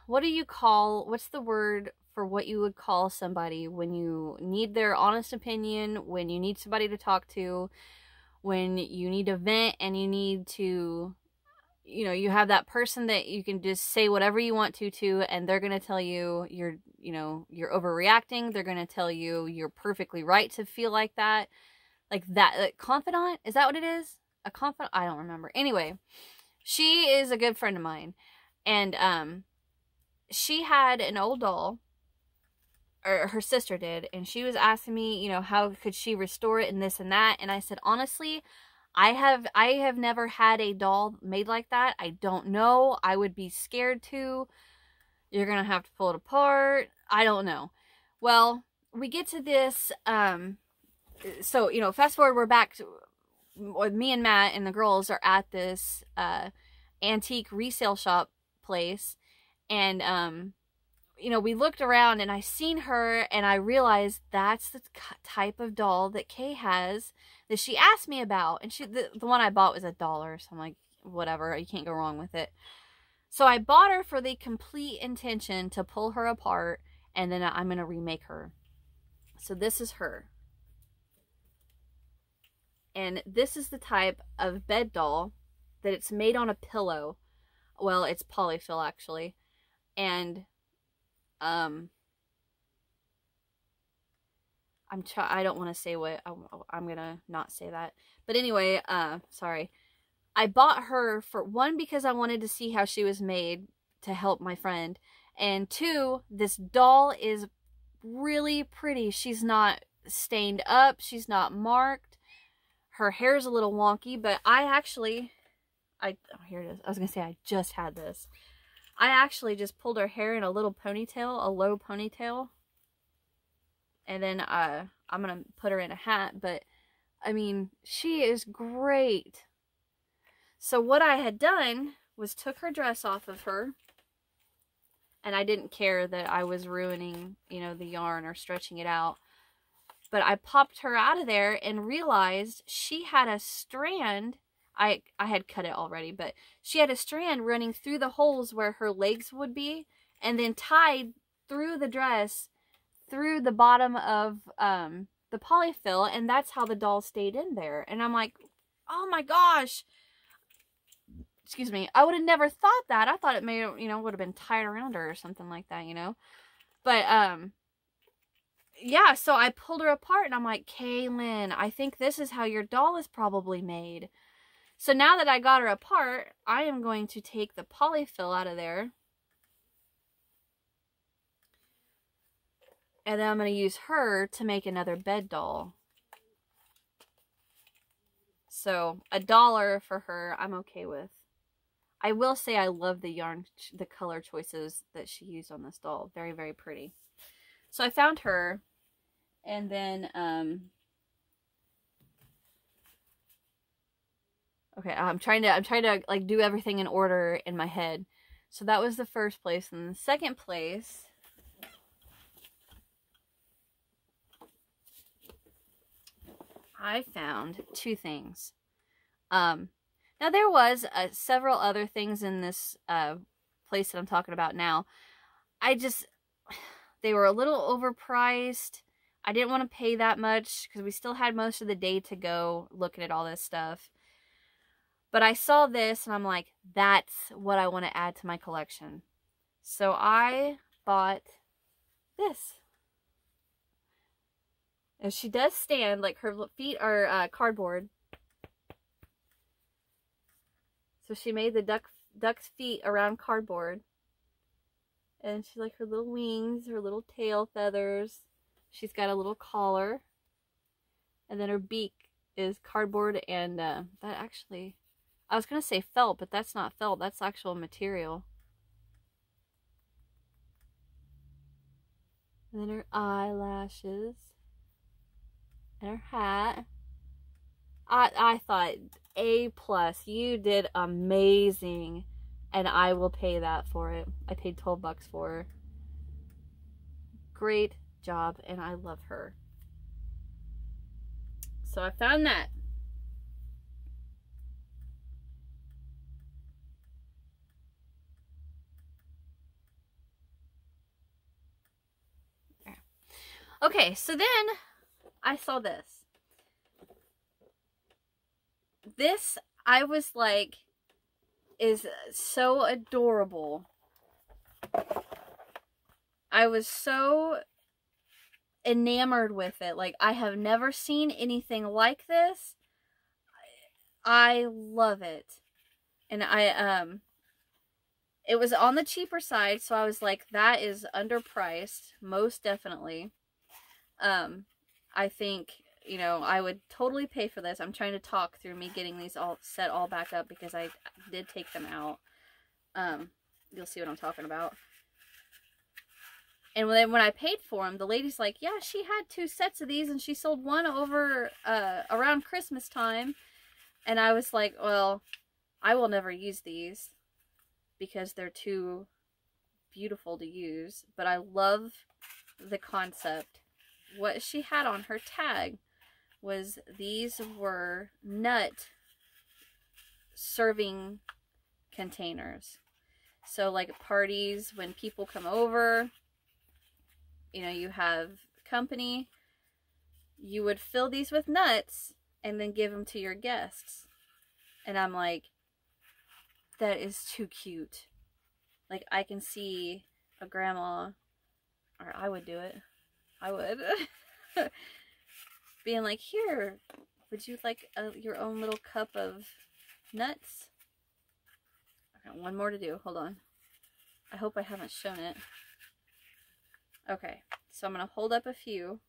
Speaker 1: what do you call, what's the word for what you would call somebody when you need their honest opinion, when you need somebody to talk to, when you need to vent and you need to, you know, you have that person that you can just say whatever you want to, and they're going to tell you you're, you know, you're overreacting. They're going to tell you you're perfectly right to feel like that. Like that, like, confidant? Is that what it is? A confidant? I don't remember. Anyway, she is a good friend of mine. And, she had an old doll, or her sister did, and she was asking me, you know, how could she restore it and this and that. And I said, honestly, I have never had a doll made like that. I don't know. I would be scared to. You're gonna have to pull it apart. I don't know. Well, we get to this, so, you know, fast forward, we're back to, me and Matt and the girls are at this antique resale shop place, and you know, we looked around and I seen her and I realized that's the type of doll that Kay has that she asked me about. And the one I bought was $1, so I'm like, whatever, you can't go wrong with it. So I bought her for the complete intention to pull her apart, and then I'm going to remake her. So this is her. And this is the type of bed doll that it's made on a pillow. Well, it's polyfill actually. And I don't want to say what, I'm gonna not say that. But anyway, sorry. I bought her for, one, because I wanted to see how she was made to help my friend. And two, this doll is really pretty. She's not stained up. She's not marked. Her hair's a little wonky, but oh, here it is. I was gonna say I just had this. I actually just pulled her hair in a little ponytail, a low ponytail. And then I'm going to put her in a hat. But, I mean, she is great. So what I had done was took her dress off of her. And I didn't care that I was ruining, you know, the yarn or stretching it out. But I popped her out of there and realized she had a strand. I had cut it already, but she had a strand running through the holes where her legs would be, and then tied through the dress, through the bottom of the polyfill, and that's how the doll stayed in there. And I'm like, oh my gosh. Excuse me. I would have never thought that. I thought it may, you know, would have been tied around her or something like that, you know. But, yeah, so I pulled her apart, and I'm like, Kaylin, I think this is how your doll is probably made. So now that I got her apart, I am going to take the polyfill out of there. And then I'm going to use her to make another bed doll. So $1 for her, I'm okay with. I will say I love the yarn, the color choices that she used on this doll. Very, very pretty. So I found her, and then, okay, I'm trying to like do everything in order in my head. So that was the first place. And the second place, I found two things. Now there was several other things in this place that I'm talking about now. They were a little overpriced. I didn't want to pay that much because we still had most of the day to go looking at all this stuff. But I saw this and I'm like, that's what I want to add to my collection. So I bought this. And she does stand, like her feet are cardboard. So she made the duck's feet around cardboard. And she's like her little wings, her little tail feathers. She's got a little collar. And then her beak is cardboard and that actually, I was going to say felt, but that's not felt. That's actual material. And then her eyelashes. And her hat. I thought A+. You did amazing. And I will pay that for it. I paid 12 bucks for her. Great job. And I love her. So I found that. Okay, so then I saw this. This, I was like, is so adorable. I was so enamored with it. Like, I have never seen anything like this. I love it. And it was on the cheaper side, so I was like, that is underpriced, most definitely. I think, you know, I would totally pay for this. I'm trying to talk through me getting these all set all back up because I did take them out. You'll see what I'm talking about. And when I paid for them, the lady's like, yeah, she had 2 sets of these and she sold one over around Christmas time. And I was like, well, I will never use these because they're too beautiful to use. But I love the concept. What she had on her tag was these were nut serving containers. So like parties, when people come over, you know, you have company, you would fill these with nuts and then give them to your guests. And I'm like, that is too cute. Like, I can see a grandma, or I would do it. I would. Being like, here, would you like your own little cup of nuts? I got one more to do. Hold on. I hope I haven't shown it. Okay, so I'm going to hold up a few.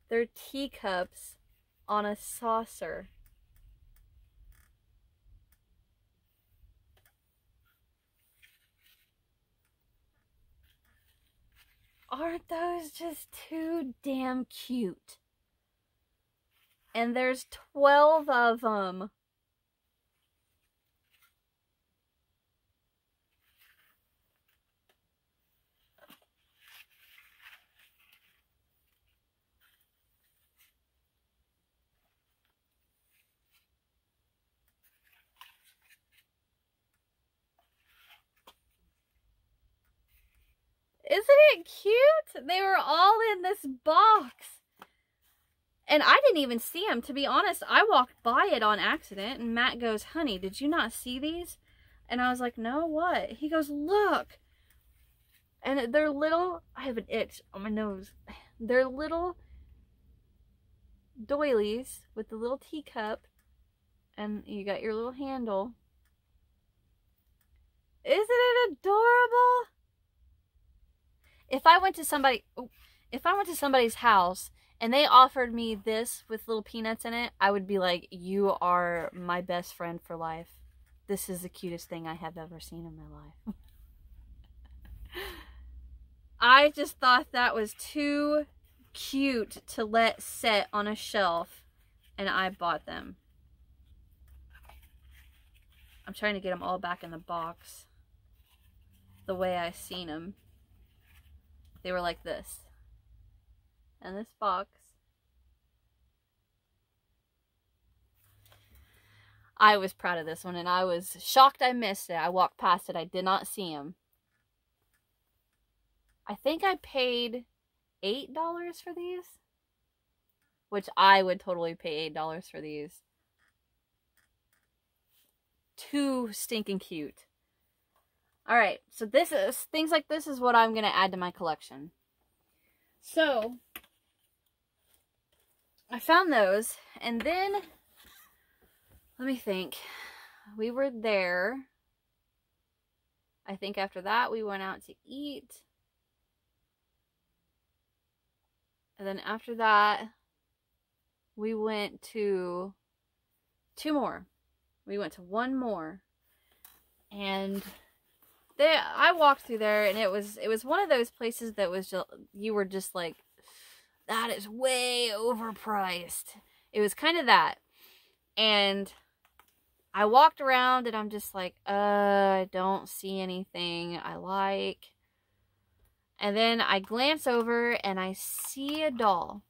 Speaker 1: They're teacups on a saucer. Aren't those just too damn cute? And there's 12 of them. Isn't it cute? They were all in this box. And I didn't even see them. To be honest, I walked by it on accident. And Matt goes, honey, did you not see these? And I was like, no, what? He goes, look. And they're little, I have an itch on my nose. They're little doilies with the little teacup. And you got your little handle. Isn't it adorable? If I went to somebody's house and they offered me this with little peanuts in it, I would be like, you are my best friend for life. This is the cutest thing I have ever seen in my life. I just thought that was too cute to let sit on a shelf, and I bought them. I'm trying to get them all back in the box the way I seen them. They were like this. And this box. I was proud of this one, and I was shocked I missed it. I walked past it. I did not see him. I think I paid $8 for these. Which I would totally pay $8 for these. Too stinking cute. Alright, so this is, things like this is what I'm going to add to my collection. So, I found those, and then, let me think, we were there, I think after that we went out to eat. And then after that we went to two more. We went to one more. And I walked through there, and it was one of those places that was just, you were just like, that is way overpriced. It was kind of that. And I walked around and I'm just like, I don't see anything I like. And then I glance over and I see a doll.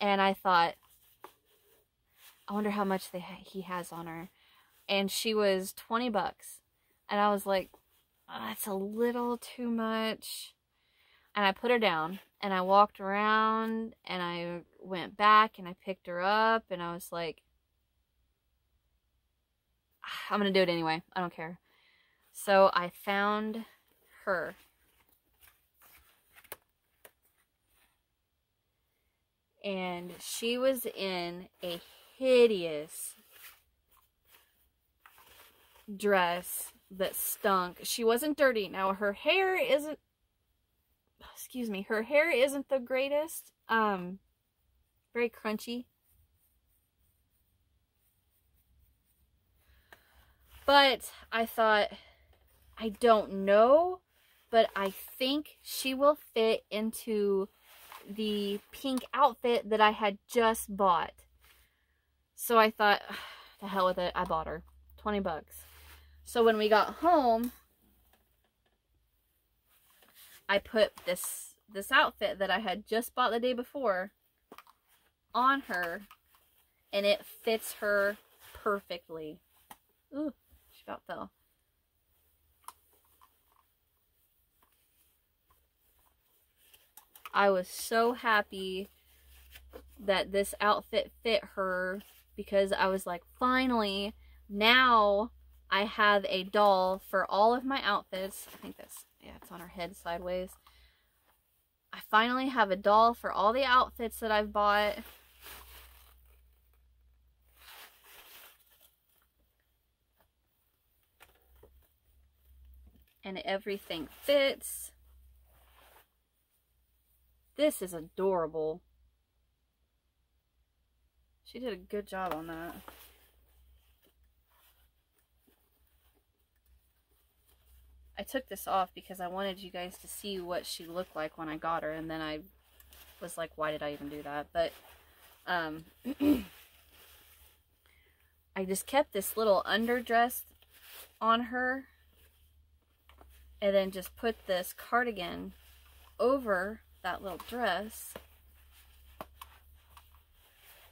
Speaker 1: And I thought, I wonder how much he has on her. And she was 20 bucks. And I was like, oh, that's a little too much. And I put her down. And I walked around and I went back and I picked her up. And I was like, I'm going to do it anyway. I don't care. So I found her. And she was in a hideous dress that stunk. She wasn't dirty. Now her hair isn't, excuse me, her hair isn't the greatest. Very crunchy. But I thought, I don't know, but I think she will fit into the pink outfit that I had just bought. So I thought, the hell with it. I bought her. 20 bucks. So when we got home, I put this outfit that I had just bought the day before on her, and it fits her perfectly. Ooh. About fell. I was so happy that this outfit fit her, because I was like, finally, now I have a doll for all of my outfits. I think that's, yeah, it's on her head sideways. I finally have a doll for all the outfits that I've bought. And everything fits. This is adorable. She did a good job on that. I took this off because I wanted you guys to see what she looked like when I got her, and then I was like, why did I even do that? But I just kept this little underdress on her, and then just put this cardigan over that little dress.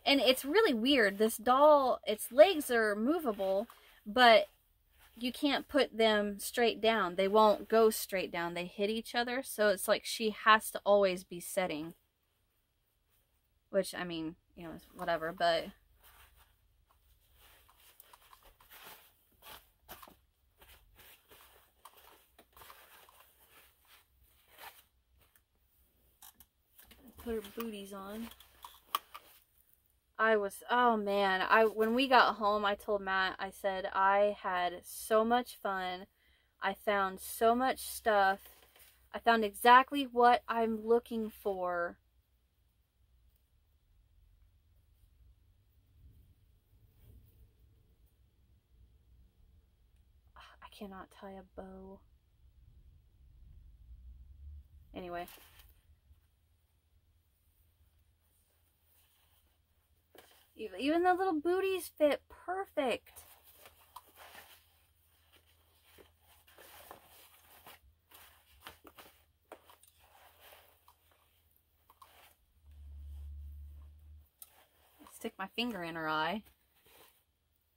Speaker 1: And it's really weird. This doll, its legs are movable, but you can't put them straight down. They won't go straight down. They hit each other. So it's like she has to always be setting. Which, I mean, you know, whatever, but put her booties on. Oh man, when we got home, I told Matt, I said, I had so much fun. I found so much stuff. I found exactly what I'm looking for. I cannot tie a bow. Anyway. Even the little booties fit perfect. Stick my finger in her eye.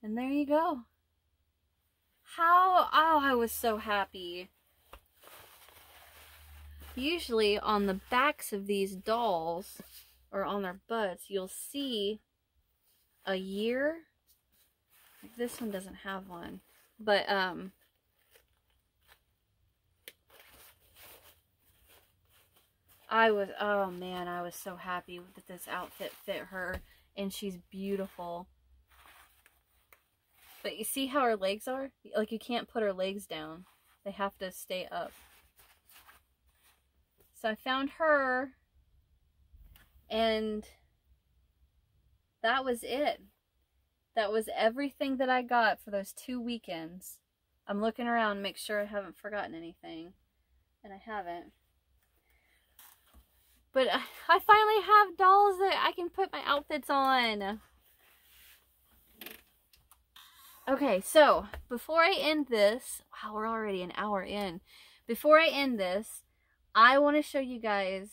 Speaker 1: And there you go. Oh, I was so happy. Usually on the backs of these dolls, or on their butts, you'll see a year. Like this one doesn't have one, but oh man, I was so happy that this outfit fit her, and she's beautiful. But you see how her legs are? Like, you can't put her legs down. They have to stay up. So I found her, and that was it. That was everything that I got for those 2 weekends. I'm looking around, make sure I haven't forgotten anything. And I haven't. But I finally have dolls that I can put my outfits on. Okay, so before I end this, wow, we're already an hour in. Before I end this, I want to show you guys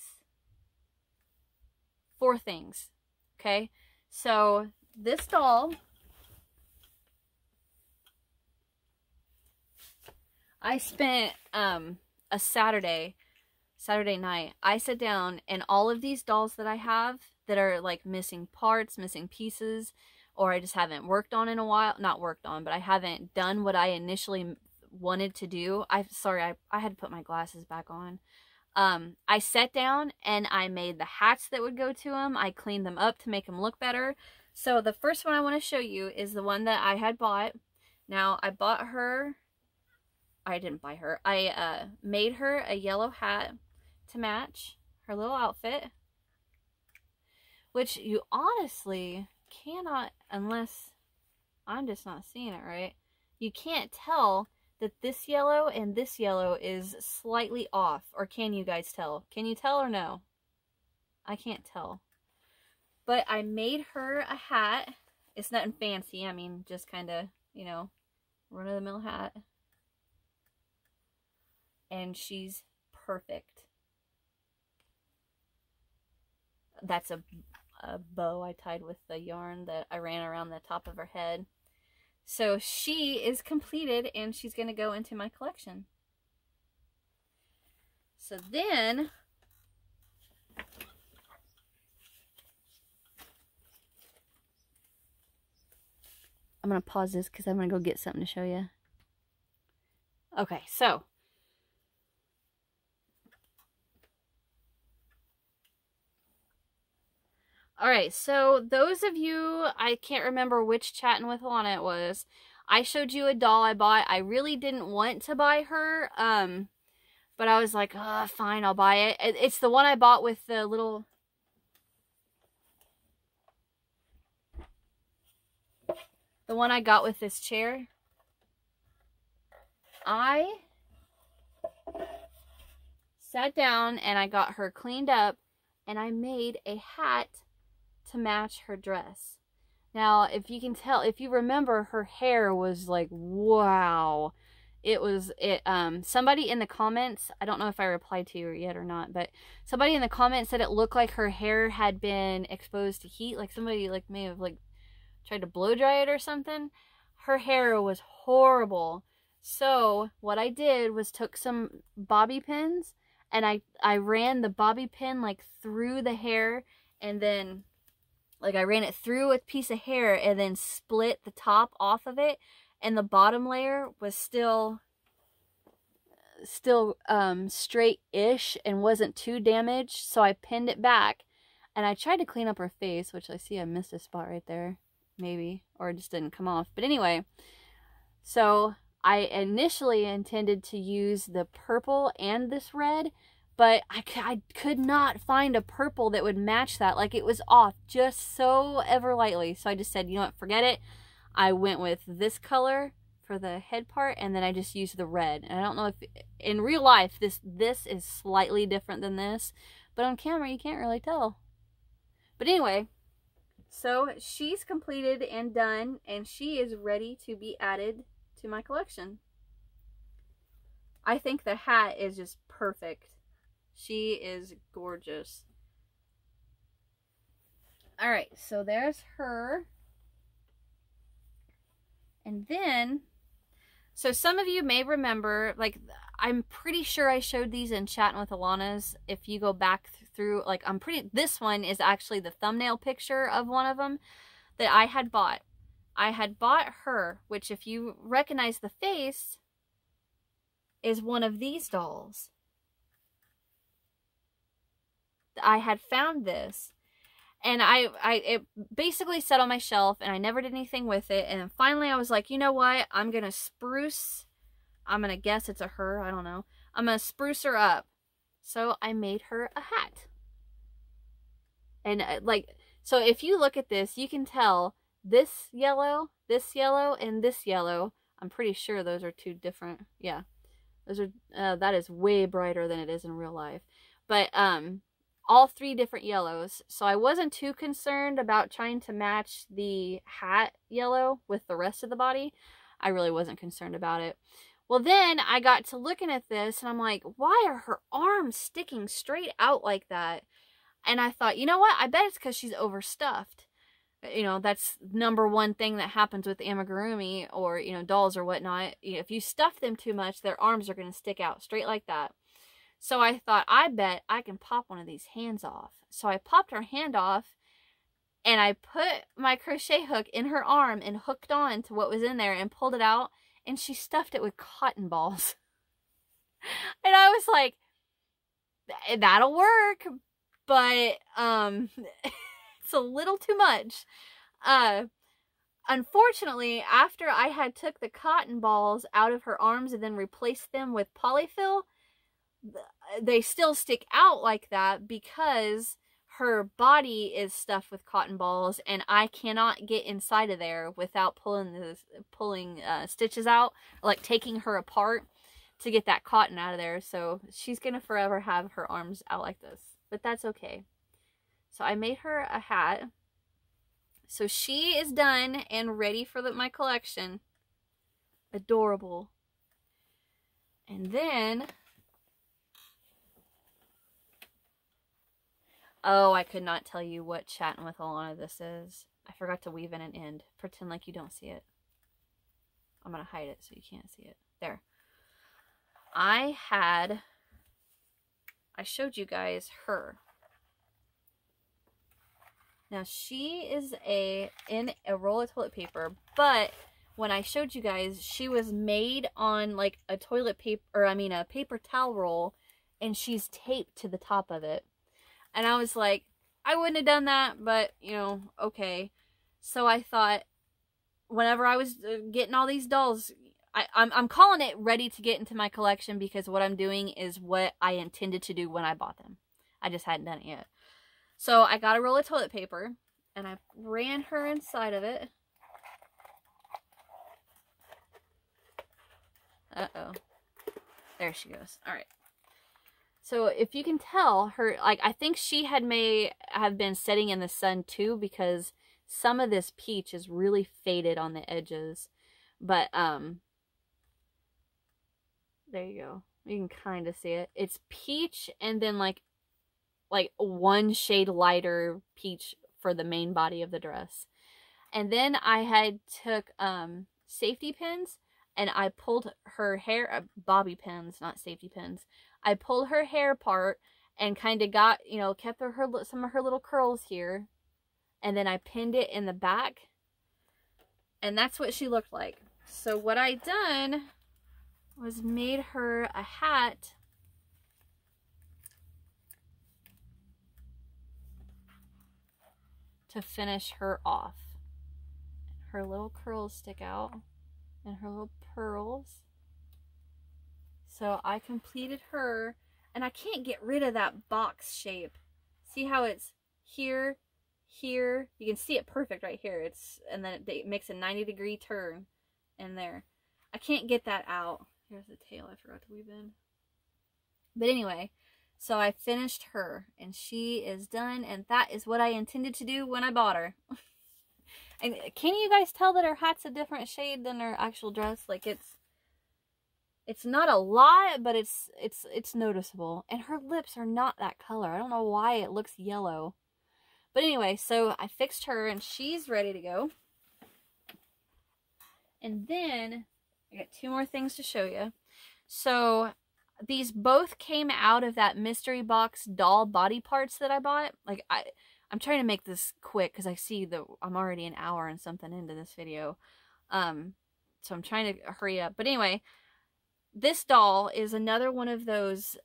Speaker 1: 4 things. Okay, so this doll, I spent a Saturday night, I sat down, and all of these dolls that I have that are like missing parts, missing pieces, or I just haven't worked on in a while, not worked on, but I haven't done what I initially wanted to do. Sorry, I had to put my glasses back on. I sat down and I made the hats that would go to them. I cleaned them up to make them look better. So the first one I want to show you is the one that I had bought. Now, I bought her, I didn't buy her, I made her a yellow hat to match her little outfit, which you honestly cannot, unless I'm just not seeing it right, you can't tell that this yellow and this yellow is slightly off. Or can you guys tell? Can you tell or no? I can't tell. But I made her a hat. It's nothing fancy. I mean, just kind of, you know, run-of-the-mill hat. And she's perfect. That's a bow I tied with the yarn that I ran around the top of her head. So she is completed, and she's going to go into my collection. So then I'm going to pause this because I'm going to go get something to show you. Okay, so alright, so those of you, I can't remember which Chattin with Alana it was, I showed you a doll I bought. I really didn't want to buy her, but I was like, oh, fine, I'll buy it. It's the one I bought with the little, the one I got with this chair. I sat down and I got her cleaned up, and I made a hat to match her dress. Now, if you can tell, if you remember, her hair was like, wow. Somebody in the comments, I don't know if I replied to you yet or not, but somebody in the comments said it looked like her hair had been exposed to heat, like somebody like may have like tried to blow dry it or something. Her hair was horrible. So what I did was took some bobby pins, and I ran the bobby pin like through the hair, and then like I ran it through a piece of hair and then split the top off of it, and the bottom layer was still straight-ish and wasn't too damaged. So I pinned it back, and I tried to clean up her face, which I see I missed a spot right there, maybe, or it just didn't come off. But anyway, so I initially intended to use the purple and this red, but I could not find a purple that would match that. Like, it was off just so ever lightly. So I just said, you know what, forget it. I went with this color for the head part, and then I just used the red. And I don't know if in real life this is slightly different than this, but on camera you can't really tell. But anyway, so she's completed and done, and she is ready to be added to my collection. I think the hat is just perfect. She is gorgeous. Alright, so there's her. And then, so some of you may remember, like, I'm pretty sure I showed these in Chattin with Alana's. If you go back through, like, this one is actually the thumbnail picture of one of them that I had bought. I had bought her, which if you recognize the face, is one of these dolls. I had found this, and it basically sat on my shelf, and I never did anything with it. And then finally I was like, you know what, I'm gonna spruce I'm going to guess it's a her. I don't know. I'm going to spruce her up. So I made her a hat. And like, so if you look at this, you can tell this yellow, and this yellow. I'm pretty sure those are two different. Yeah. Those are, that is way brighter than it is in real life. But, all three different yellows. So I wasn't too concerned about trying to match the hat yellow with the rest of the body. I really wasn't concerned about it. Well, then I got to looking at this and I'm like, why are her arms sticking straight out like that? And I thought, you know what? I bet it's because she's overstuffed. You know, that's number one thing that happens with amigurumi or, you know, dolls or whatnot. If you stuff them too much, their arms are going to stick out straight like that. So I thought, I bet I can pop one of these hands off. So I popped her hand off and I put my crochet hook in her arm and hooked on to what was in there and pulled it out, and she stuffed it with cotton balls. And I was like, that'll work, but it's a little too much. Unfortunately, after I had took the cotton balls out of her arms and then replaced them with polyfill, they still stick out like that because her body is stuffed with cotton balls, and I cannot get inside of there without pulling stitches out, like taking her apart to get that cotton out of there. So she's gonna forever have her arms out like this, but that's okay. So I made her a hat. So she is done and ready for my collection. Adorable. And then, oh, I could not tell you what Chattin with Alana this is. I forgot to weave in an end. Pretend like you don't see it. I'm going to hide it so you can't see it. There. I showed you guys her. Now she is in a roll of toilet paper, but when I showed you guys, she was made on like a toilet paper, or I mean a paper towel roll, and she's taped to the top of it. And I was like, I wouldn't have done that, but you know, okay. So I thought, whenever I was getting all these dolls, I'm calling it ready to get into my collection, because what I'm doing is what I intended to do when I bought them. I just hadn't done it yet. So I got a roll of toilet paper and I ran her inside of it. Uh-oh. There she goes. All right. So if you can tell, her, like, I think she may have been setting in the sun too, because some of this peach is really faded on the edges. But, there you go. You can kind of see it. It's peach and then like one shade lighter peach for the main body of the dress. And then I had took safety pins and I pulled her hair, bobby pins, not safety pins. I pulled her hair apart and kind of got, you know, kept some of her little curls here. And then I pinned it in the back. And that's what she looked like. So what I done was made her a hat to finish her off. Her little curls stick out and her little pearls. So I completed her, and I can't get rid of that box shape. See how it's here, here. You can see it perfect right here. And then it makes a 90-degree turn in there. I can't get that out. Here's the tail I forgot to weave in. But anyway, so I finished her, and she is done, and that is what I intended to do when I bought her. And can you guys tell that her hat's a different shade than her actual dress? Like, it's not a lot, but it's noticeable. And her lips are not that color. I don't know why it looks yellow. But anyway, so I fixed her, and she's ready to go. And then I got two more things to show you. So these both came out of that mystery box doll body parts that I bought. Like, I'm trying to make this quick because I see that I'm already an hour and something into this video. So I'm trying to hurry up. But anyway, this doll is another one of those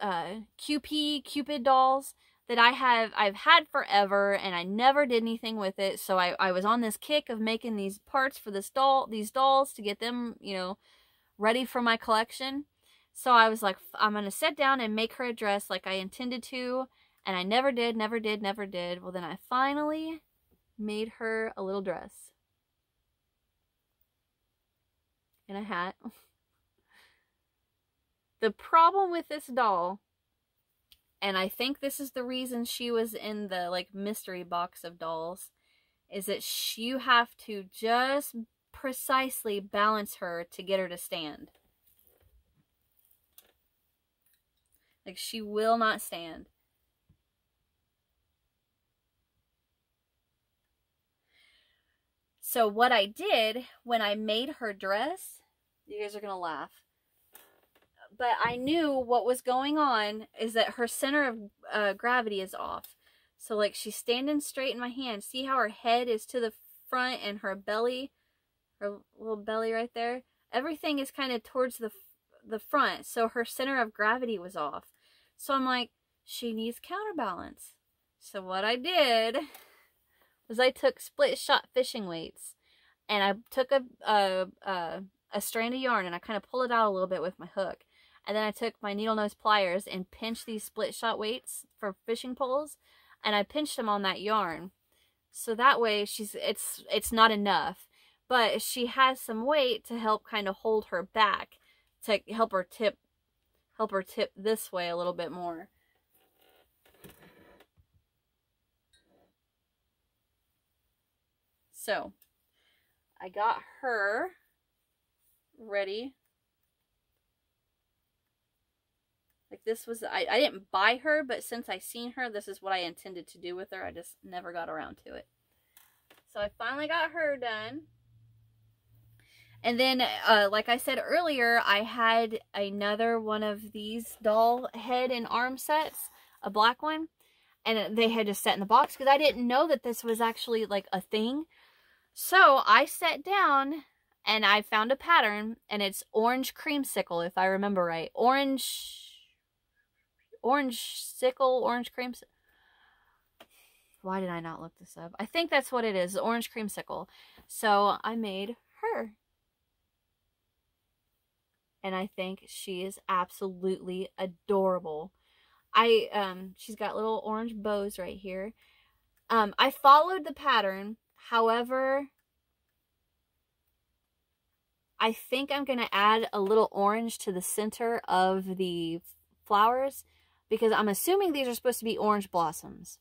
Speaker 1: Cupid dolls that I've had forever, and I never did anything with it. So I was on this kick of making these parts for these dolls to get them, you know, ready for my collection. So I was like, I'm going to sit down and make her a dress like I intended to. And I never did. Well, then I finally made her a little dress. And a hat. The problem with this doll, and I think this is the reason she was in the like mystery box of dolls, is that you have to just precisely balance her to get her to stand. Like, she will not stand. So what I did when I made her dress, you guys are gonna laugh, but I knew what was going on is that her center of gravity is off. So like, she's standing straight in my hand. See how her head is to the front and her belly, her little belly right there, everything is kind of towards the front. So her center of gravity was off. So I'm like, she needs counterbalance. So what I did was I took split shot fishing weights, and I took a strand of yarn and I kind of pull it out a little bit with my hook. And then I took my needle nose pliers and pinched these split shot weights for fishing poles, and I pinched them on that yarn. So that way it's not enough, but she has some weight to help kind of hold her back, to help her tip this way a little bit more. So I got her ready. Like, this was, I didn't buy her, but since I seen her, this is what I intended to do with her. I just never got around to it. So I finally got her done. And then, like I said earlier, I had another one of these doll head and arm sets, a black one. And they had just sat in the box because I didn't know that this was actually like a thing. So I sat down and I found a pattern, and it's orange creamsicle, if I remember right. Orange sickle, orange creamsicle. Why did I not look this up? I think that's what it is, orange creamsicle. So I made her. And I think she is absolutely adorable. She's got little orange bows right here. I followed the pattern. However, I think I'm going to add a little orange to the center of the flowers, because I'm assuming these are supposed to be orange blossoms.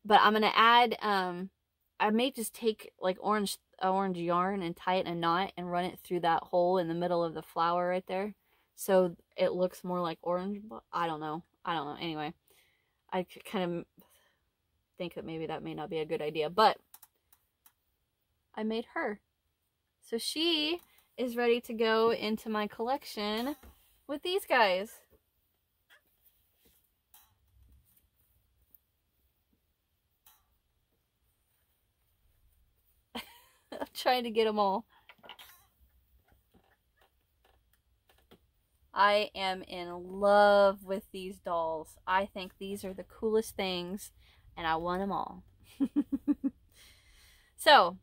Speaker 1: But I'm going to add, I may just take like orange yarn and tie it in a knot and run it through that hole in the middle of the flower right there, so it looks more like orange. I don't know. Anyway, I kind of think that maybe that may not be a good idea, but I made her. So she is ready to go into my collection with these guys. I'm trying to get them all. I am in love with these dolls. I think these are the coolest things, and I want them all. So,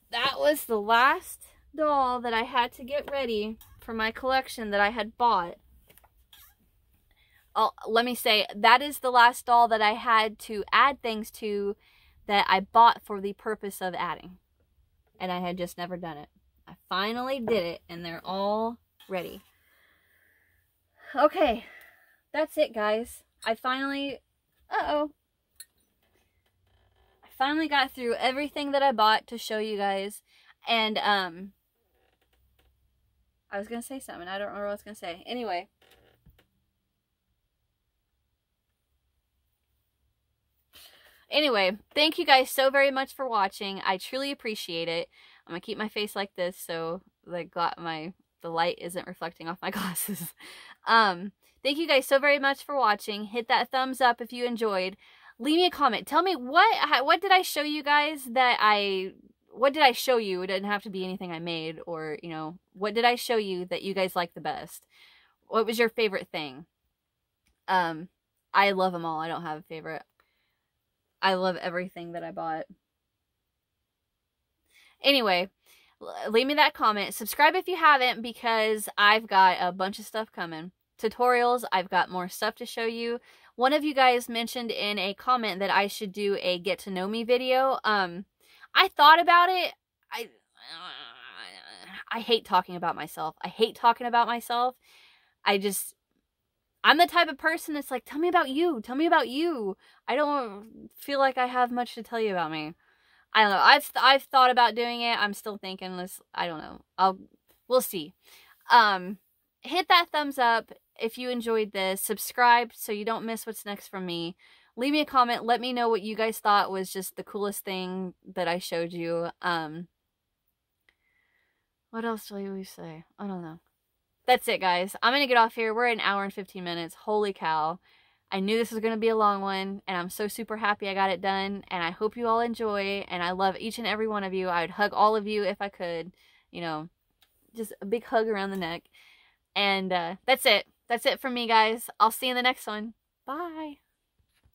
Speaker 1: that was the last doll that I had to get ready for my collection that I had bought. Oh, let me say, that is the last doll that I had to add things to that I bought for the purpose of adding. And I had just never done it. I finally did it, and they're all ready. Okay, that's it, guys. I finally got through everything that I bought to show you guys. And, I was going to say something. I don't remember what I was going to say. Anyway. Anyway, thank you guys so very much for watching. I truly appreciate it. I'm going to keep my face like this so the light isn't reflecting off my glasses. Thank you guys so very much for watching. Hit that thumbs up if you enjoyed. Leave me a comment. Tell me what did I show you guys what did I show you? It didn't have to be anything I made, or, you know, what did I show you that you guys like the best? What was your favorite thing? I love them all. I don't have a favorite. I love everything that I bought. Anyway, leave me that comment. Subscribe if you haven't, because I've got a bunch of stuff coming. Tutorials, I've got more stuff to show you. One of you guys mentioned in a comment that I should do a get to know me video. I thought about it. I hate talking about myself. I hate talking about myself. I'm the type of person that's like, tell me about you. Tell me about you. I don't feel like I have much to tell you about me. I don't know. I've thought about doing it. I'm still thinking this. I don't know. We'll see. Hit that thumbs up if you enjoyed this. Subscribe so you don't miss what's next from me. Leave me a comment. Let me know what you guys thought was just the coolest thing that I showed you. What else do I always say? I don't know. That's it, guys. I'm going to get off here. We're at 1 hour and 15 minutes. Holy cow. I knew this was going to be a long one, and I'm so super happy I got it done, and I hope you all enjoy, and I love each and every one of you. I would hug all of you if I could. You know, just a big hug around the neck. And that's it. That's it from me, guys. I'll see you in the next one. Bye.